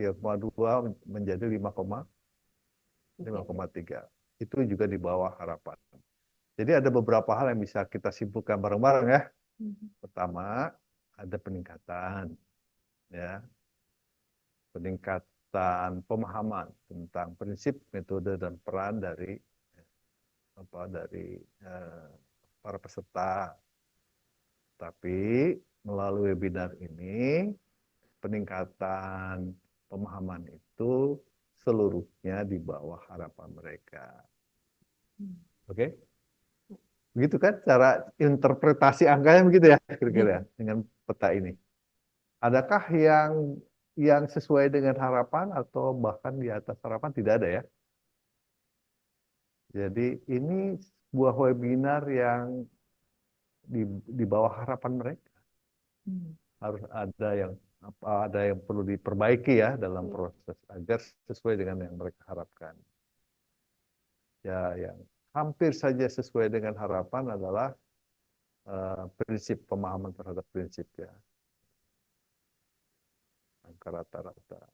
3,2 menjadi 5,3. Itu juga di bawah harapan. Jadi ada beberapa hal yang bisa kita simpulkan bareng-bareng ya. Pertama, ada peningkatan, ya, peningkatan pemahaman tentang prinsip, metode, dan peran dari para peserta. Tapi melalui webinar ini, peningkatan pemahaman itu seluruhnya di bawah harapan mereka. Oke? Begitu kan cara interpretasi angkanya begitu ya kira-kira dengan peta ini. Adakah yang sesuai dengan harapan atau bahkan di atas harapan? Tidak ada ya. Jadi ini sebuah webinar yang di bawah harapan mereka. Harus ada yang perlu diperbaiki ya dalam proses agar sesuai dengan yang mereka harapkan. Ya, yang hampir saja sesuai dengan harapan adalah prinsip, pemahaman terhadap prinsip ya. Angka rata-rata.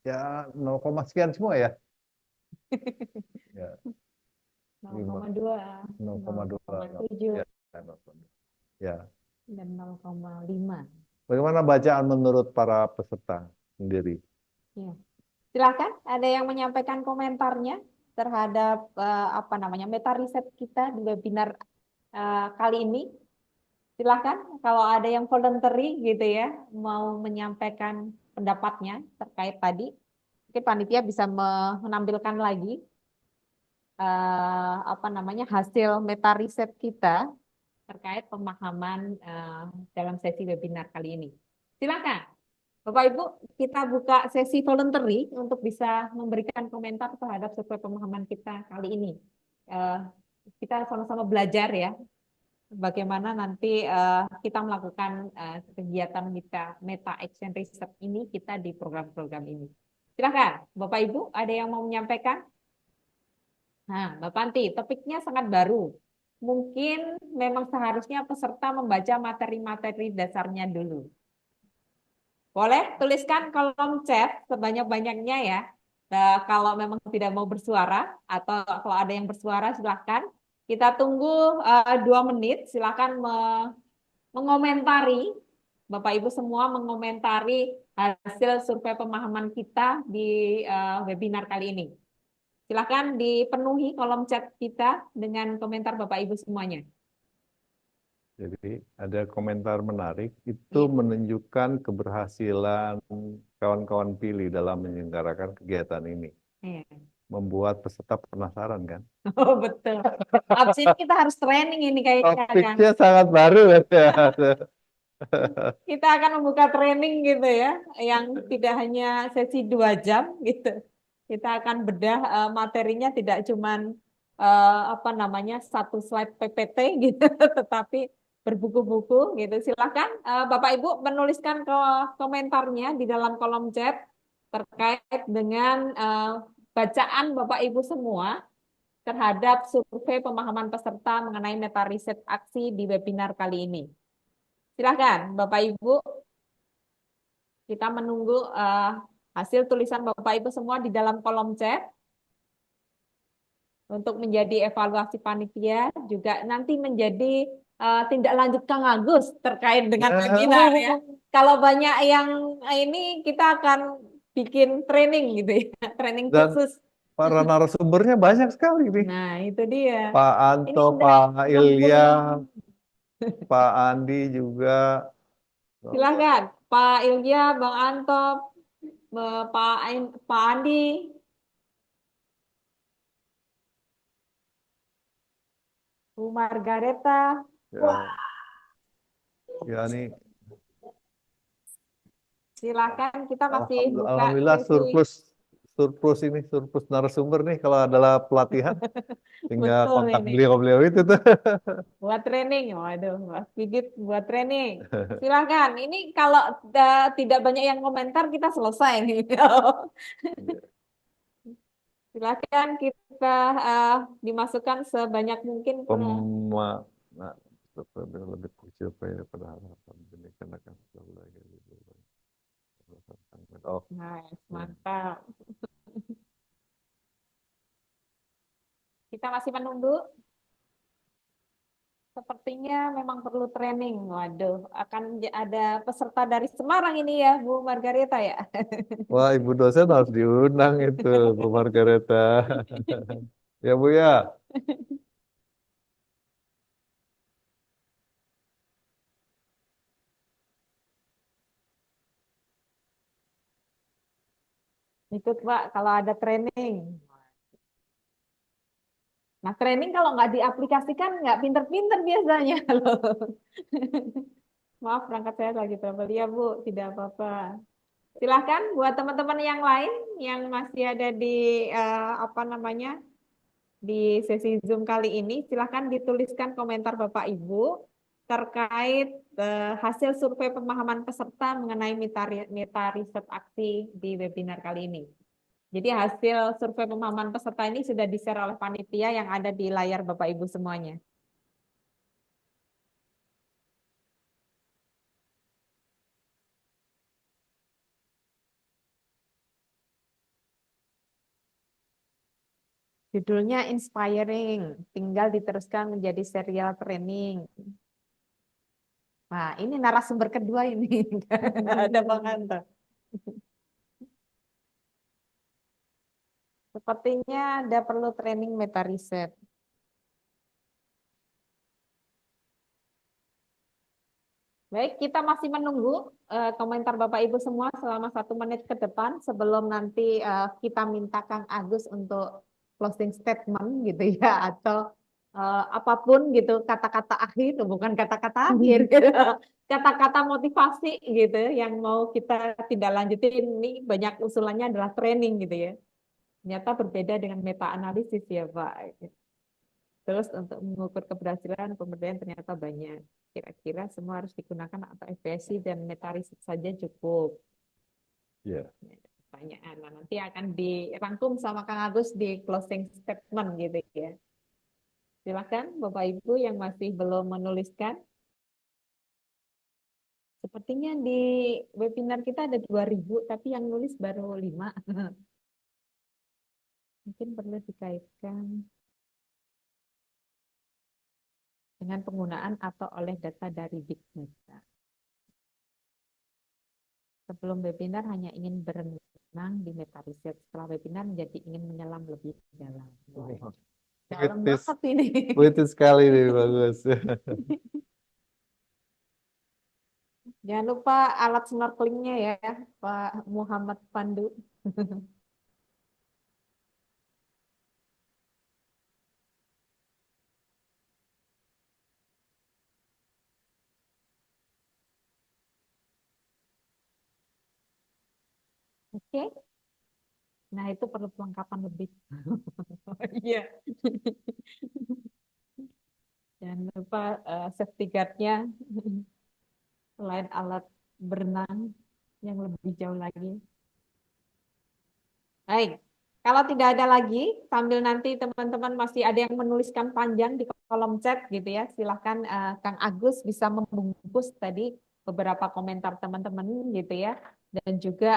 Ya 0, sekian semua ya. Ya. 0,2, 0,2. 0,7, ya. dan 0,5. Bagaimana bacaan menurut para peserta sendiri? Ya. Silakan, ada yang menyampaikan komentarnya terhadap meta riset kita di webinar kali ini. Silakan, kalau ada yang voluntary gitu ya, mau menyampaikan pendapatnya terkait tadi, mungkin panitia bisa menampilkan lagi hasil meta riset kita terkait pemahaman dalam sesi webinar kali ini. Silakan, Bapak Ibu, kita buka sesi voluntary untuk bisa memberikan komentar terhadap sesuai pemahaman kita kali ini. Kita sama-sama belajar ya. bagaimana nanti kita melakukan kegiatan meta action research ini kita di program-program ini. Silakan, Bapak Ibu, ada yang mau menyampaikan? Nah, Mbak Panti, topiknya sangat baru. Mungkin memang seharusnya peserta membaca materi-materi dasarnya dulu. Boleh tuliskan kolom chat sebanyak-banyaknya ya. Nah, kalau memang tidak mau bersuara atau kalau ada yang bersuara silahkan. Kita tunggu 2 menit. Silahkan mengomentari. Bapak Ibu semua mengomentari hasil survei pemahaman kita di webinar kali ini. Silahkan dipenuhi kolom chat kita dengan komentar Bapak Ibu semuanya. Jadi ada komentar menarik, itu menunjukkan keberhasilan kawan-kawan pilih dalam menyelenggarakan kegiatan ini. Iya. Membuat peserta penasaran kan? Oh betul. Abis ini kita harus training ini kayaknya kan. Topiknya sangat baru ya. Kita akan membuka training gitu ya, yang tidak hanya sesi 2 jam gitu. Kita akan bedah materinya tidak cuman apa namanya 1 slide PPT gitu, tetapi berbuku-buku gitu. Silakan Bapak Ibu menuliskan komentarnya di dalam kolom chat terkait dengan bacaan Bapak Ibu semua terhadap survei pemahaman peserta mengenai meta riset aksi di webinar kali ini. Silakan Bapak Ibu, kita menunggu hasil tulisan Bapak Ibu semua di dalam kolom chat untuk menjadi evaluasi panitia, juga nanti menjadi tindak lanjut Kang Agus terkait dengan webinar ya. Kalau banyak yang ini kita akan bikin training gitu ya, training Dan khusus. para narasumbernya banyak sekali nih. Nah, itu dia. Pak Anto, Ini Pak Ilya, 60. Pak Andi juga. Silakan Pak Ilya, Bang Anto, Pak Andi. Bu Margareta. Ya, ya nih. Silakan, kita masih buka Alhamdulillah sesi. surplus narasumber nih kalau adalah pelatihan. Tinggal Betul kontak ini. beliau-beliau itu tuh. Buat training. Waduh, Mas Gigit buat training. Silakan. Ini kalau tidak banyak yang komentar kita selesai nih. Silakan kita dimasukkan sebanyak mungkin. Nah, lebih kecil pada harapan demikian akan selalu lagi. Oh, Nice, mantap. Kita masih menunggu. Sepertinya memang perlu training. Waduh, akan ada peserta dari Semarang ini ya, Bu Margareta ya. wah, Ibu dosen harus diundang itu, Bu Margareta. Ya, Bu ya. Ikut Pak kalau ada training. Nah, training kalau nggak diaplikasikan nggak pinter-pinter biasanya loh. Maaf, perangkat saya lagi trouble. Ya Bu, tidak apa-apa. Silahkan buat teman-teman yang lain yang masih ada di apa namanya di sesi Zoom kali ini, silahkan dituliskan komentar Bapak Ibu terkait hasil survei pemahaman peserta mengenai meta riset aksi di webinar kali ini. Jadi hasil survei pemahaman peserta ini sudah di-share oleh panitia yang ada di layar Bapak Ibu semuanya. Judulnya inspiring, tinggal diteruskan menjadi serial training. Nah, ini narasumber kedua ini. Ada Bang Anto. Sepertinya ada perlu training meta riset. Baik, kita masih menunggu komentar Bapak Ibu semua selama 1 menit ke depan sebelum nanti kita minta Kang Agus untuk closing statement gitu ya, atau apapun gitu, kata-kata akhir, bukan kata-kata akhir, kata-kata motivasi gitu yang mau kita tidak lanjutin. Ini banyak usulannya adalah training gitu ya. Ternyata berbeda dengan meta analisis ya Pak. Terus untuk mengukur keberhasilan pemberdayaan ternyata banyak. Kira-kira semua harus digunakan atau FPSI dan meta riset saja cukup? Ya. Pertanyaan. Nah, nanti akan dirangkum sama Kang Agus di closing statement gitu ya. Silakan Bapak Ibu yang masih belum menuliskan. Sepertinya di webinar kita ada 2000, tapi yang nulis baru 5. Mungkin perlu dikaitkan dengan penggunaan atau oleh data dari Big Data. Sebelum webinar hanya ingin berenang di meta riset. Setelah webinar menjadi ingin menyelam lebih dalam. Dalam Puitis. banget ini. Puitis sekali nih, bagus. Jangan lupa alat snorkelingnya ya, Pak Muhammad Pandu. Oke. Nah, itu perlu perlengkapan lebih. Iya. Jangan lupa safety guard-nya. Selain alat berenang yang lebih jauh lagi. Baik. Kalau tidak ada lagi, sambil nanti teman-teman masih ada yang menuliskan panjang di kolom chat gitu ya, silahkan Kang Agus bisa membungkus tadi beberapa komentar teman-teman gitu ya, dan juga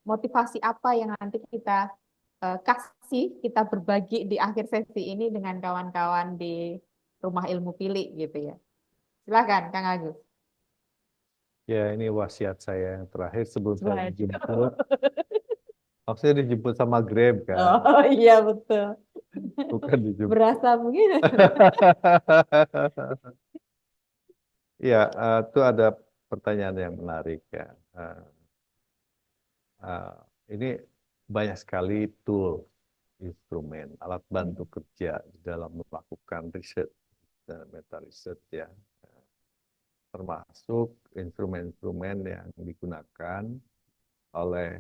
motivasi apa yang nanti kita kasih, kita berbagi di akhir sesi ini dengan kawan-kawan di Rumah Ilmu Pilih gitu ya. Silahkan Kang Agus. Ya, ini wasiat saya yang terakhir sebelum saya Waduh. dijemput. Maksudnya dijemput sama Grab kan, Oh iya betul. bukan dijemput. Berasa mungkin. Ya, itu ada pertanyaan yang menarik ya. Ini banyak sekali tool, instrumen, alat bantu kerja dalam melakukan riset dan meta riset ya. Termasuk instrumen-instrumen yang digunakan oleh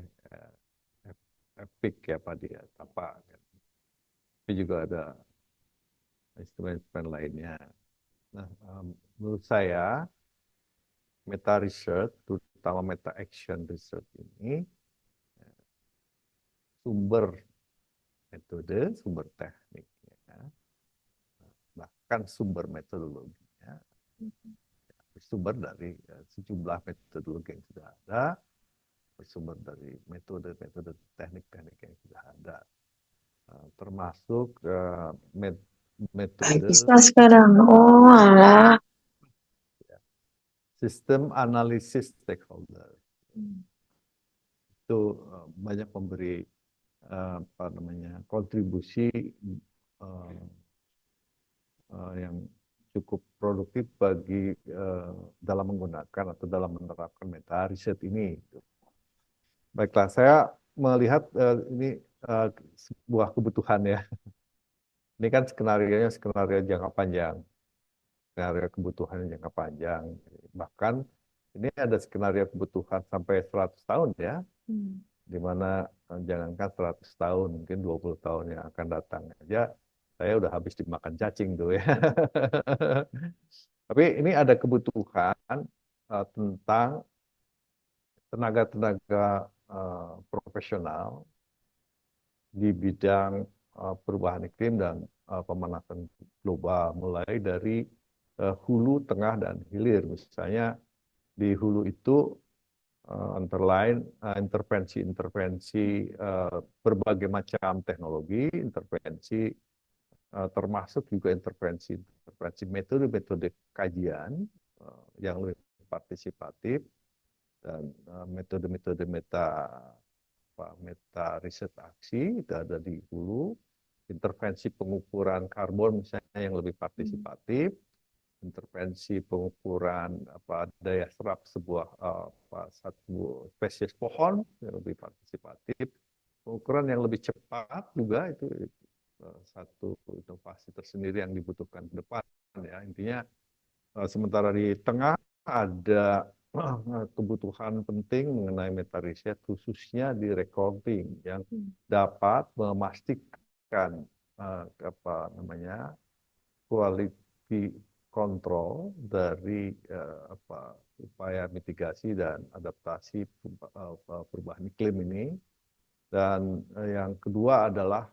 EPIC ya Pak dia, apa? Tapi juga ada instrumen-instrumen lainnya. Nah, menurut saya meta research, terutama meta action research ini sumber metode, sumber tekniknya, bahkan sumber metodologinya bersumber dari sejumlah metodologi yang sudah ada, bersumber dari metode-metode teknik-teknik yang sudah ada, termasuk metode sekarang. Oh, alah. sistem analisis stakeholder. Itu banyak memberi apa namanya kontribusi yang cukup produktif bagi dalam menggunakan atau dalam menerapkan meta riset ini. Baiklah, saya melihat ini sebuah kebutuhan ya. Ini kan skenario jangka panjang, skenario kebutuhan jangka panjang. Bahkan ini ada skenario kebutuhan sampai 100 tahun ya, di mana jangankan 100 tahun, mungkin 20 tahun yang akan datang aja, saya udah habis dimakan cacing tuh ya. Tapi ini ada kebutuhan tentang tenaga-tenaga profesional di bidang perubahan iklim dan pemanasan global, mulai dari hulu, tengah, dan hilir. Misalnya di hulu itu antara lain intervensi berbagai macam teknologi, intervensi termasuk juga intervensi metode-metode kajian yang lebih partisipatif dan metode-metode meta riset aksi itu ada di hulu, intervensi pengukuran karbon misalnya yang lebih partisipatif, intervensi pengukuran daya serap satu spesies pohon yang lebih partisipatif, pengukuran yang lebih cepat juga itu satu inovasi tersendiri yang dibutuhkan ke depan ya. Intinya sementara di tengah ada kebutuhan penting mengenai meta riset khususnya di recording yang dapat memastikan quality control dari upaya mitigasi dan adaptasi perubahan iklim ini. Dan yang kedua adalah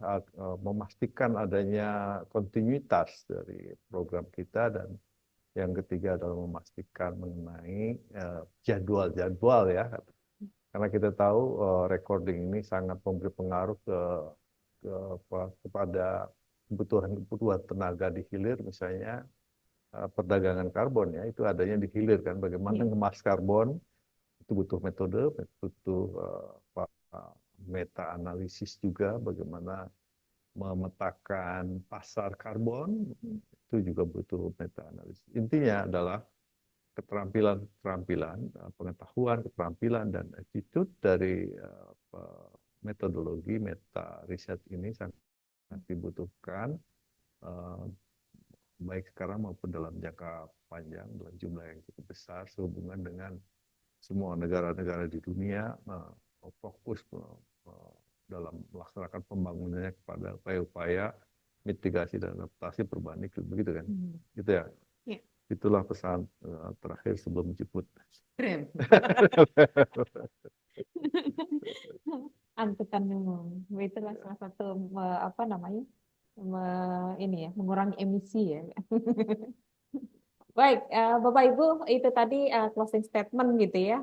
memastikan adanya kontinuitas dari program kita, dan yang ketiga adalah memastikan mengenai jadwal-jadwal ya. Karena kita tahu recording ini sangat memberi pengaruh kepada kebutuhan tenaga di hilir, misalnya perdagangan karbon ya, itu adanya di hilir kan. Bagaimana ngemas karbon itu butuh metode, butuh meta analisis juga, bagaimana memetakan pasar karbon itu juga butuh meta analisis. Intinya adalah keterampilan, pengetahuan, keterampilan, dan attitude dari metodologi meta riset ini sangat dibutuhkan, baik sekarang maupun dalam jangka panjang, dalam jumlah yang cukup besar, sehubungan dengan semua negara-negara di dunia fokus dalam melaksanakan pembangunannya kepada upaya-upaya mitigasi dan adaptasi perubahan iklim, begitu kan? Gitu ya. Itulah pesan terakhir sebelum jemput. Keren. Angkutan memang. Itulah salah satu mengurangi emisi ya. Baik, Bapak Ibu, itu tadi closing statement gitu ya,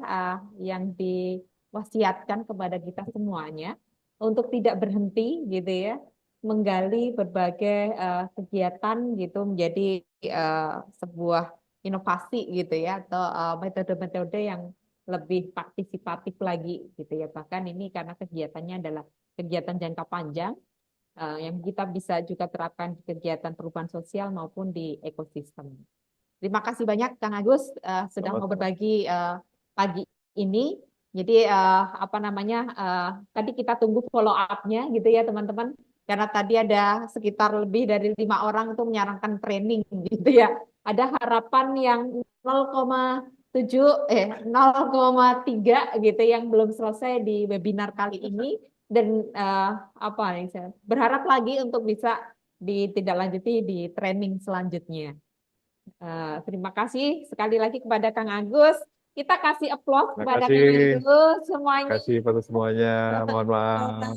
yang diwasiatkan kepada kita semuanya untuk tidak berhenti gitu ya, menggali berbagai kegiatan gitu menjadi sebuah inovasi gitu ya, atau metode-metode yang lebih partisipatif lagi gitu ya. Bahkan ini karena kegiatannya adalah kegiatan jangka panjang yang kita bisa juga terapkan di kegiatan perubahan sosial maupun di ekosistem. Terima kasih banyak Kang Agus sudah mau berbagi pagi ini. Jadi tadi kita tunggu follow up-nya gitu ya teman-teman. Karena tadi ada sekitar lebih dari 5 orang itu menyarankan training gitu ya. Ada harapan yang 0,3 gitu yang belum selesai di webinar kali ini, dan berharap lagi untuk bisa ditindaklanjuti di training selanjutnya. Terima kasih sekali lagi kepada Kang Agus. Kita kasih applause kepada Kang Agus semuanya. Terima kasih pada semuanya. Mohon maaf.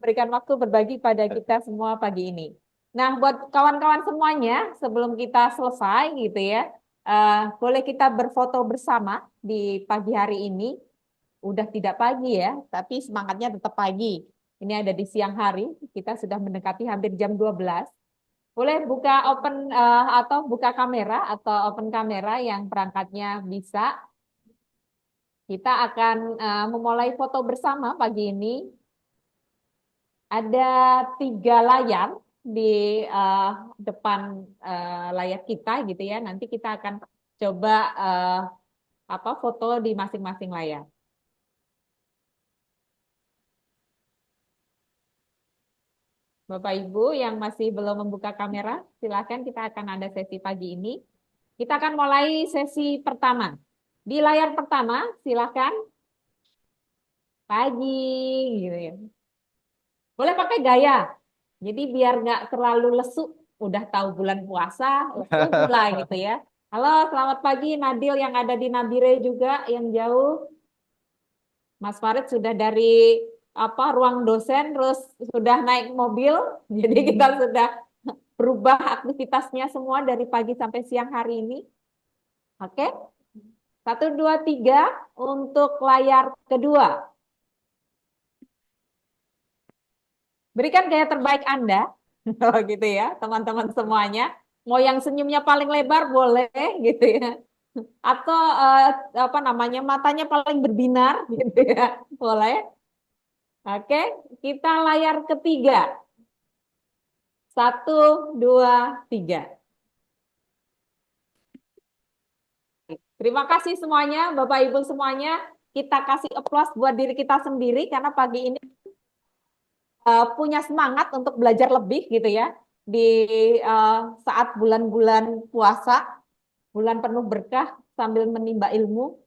Berikan waktu berbagi pada kita semua pagi ini. Nah, buat kawan-kawan semuanya, sebelum kita selesai gitu ya, boleh kita berfoto bersama di pagi hari ini. Udah tidak pagi ya, tapi semangatnya tetap pagi. Ini ada di siang hari, kita sudah mendekati hampir jam 12. Boleh buka atau buka kamera atau open kamera yang perangkatnya bisa. Kita akan memulai foto bersama pagi ini. Ada 3 layar di depan layar kita gitu ya. Nanti kita akan coba foto di masing-masing layar. Bapak Ibu yang masih belum membuka kamera, silakan, kita akan ada sesi pagi ini. Kita akan mulai sesi pertama. Di layar pertama, silakan. Pagi gitu ya. Boleh pakai gaya. Jadi biar nggak terlalu lesu, udah tahu bulan puasa, lesu pula gitu ya. Halo, selamat pagi Nadil yang ada di Nabire juga yang jauh. Mas Farid sudah dari ruang dosen, terus sudah naik mobil. Jadi kita sudah berubah aktivitasnya semua dari pagi sampai siang hari ini. Oke. 1, 2, 3 untuk layar kedua. Berikan gaya terbaik Anda, gitu ya, teman-teman semuanya. Mau yang senyumnya paling lebar boleh, gitu ya. Atau matanya paling berbinar, gitu ya, boleh. Oke, kita layar ketiga. 1, 2, 3. Terima kasih semuanya, Bapak Ibu semuanya. Kita kasih applause buat diri kita sendiri karena pagi ini punya semangat untuk belajar lebih gitu ya di saat bulan-bulan puasa, bulan penuh berkah sambil menimba ilmu.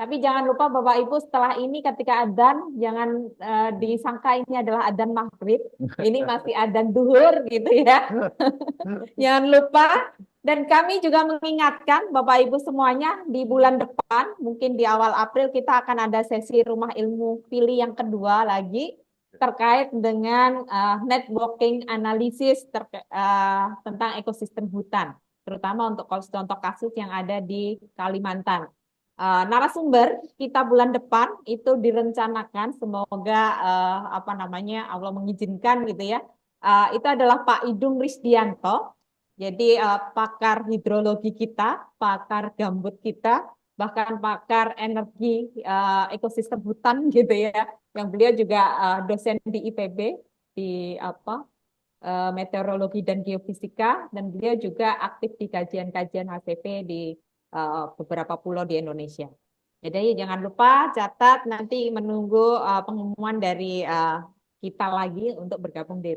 Tapi jangan lupa Bapak Ibu setelah ini ketika adzan jangan disangka ini adalah adzan maghrib. Ini masih adzan duhur gitu ya. Jangan lupa. Dan kami juga mengingatkan Bapak Ibu semuanya di bulan depan, mungkin di awal April kita akan ada sesi Rumah Ilmu Pilih yang kedua lagi terkait dengan networking analisis tentang ekosistem hutan, terutama untuk contoh kasus yang ada di Kalimantan. Narasumber kita bulan depan itu direncanakan semoga Allah mengizinkan gitu ya. Itu adalah Pak Idung Risdianto. Jadi pakar hidrologi kita, pakar gambut kita, bahkan pakar energi ekosistem hutan gitu ya. Yang beliau juga dosen di IPB di meteorologi dan geofisika, dan beliau juga aktif di kajian-kajian HCP di beberapa pulau di Indonesia. Jadi jangan lupa catat, nanti menunggu pengumuman dari kita lagi untuk bergabung di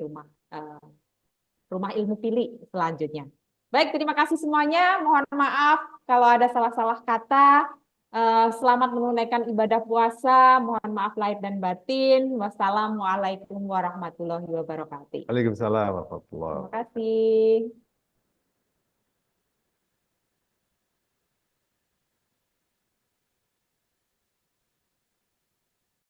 Rumah Ilmu Pilih selanjutnya. Baik, terima kasih semuanya. Mohon maaf kalau ada salah-salah kata. Selamat menunaikan ibadah puasa. Mohon maaf lahir dan batin. Wassalamualaikum warahmatullahi wabarakatuh. Waalaikumsalam warahmatullahi Terima kasih.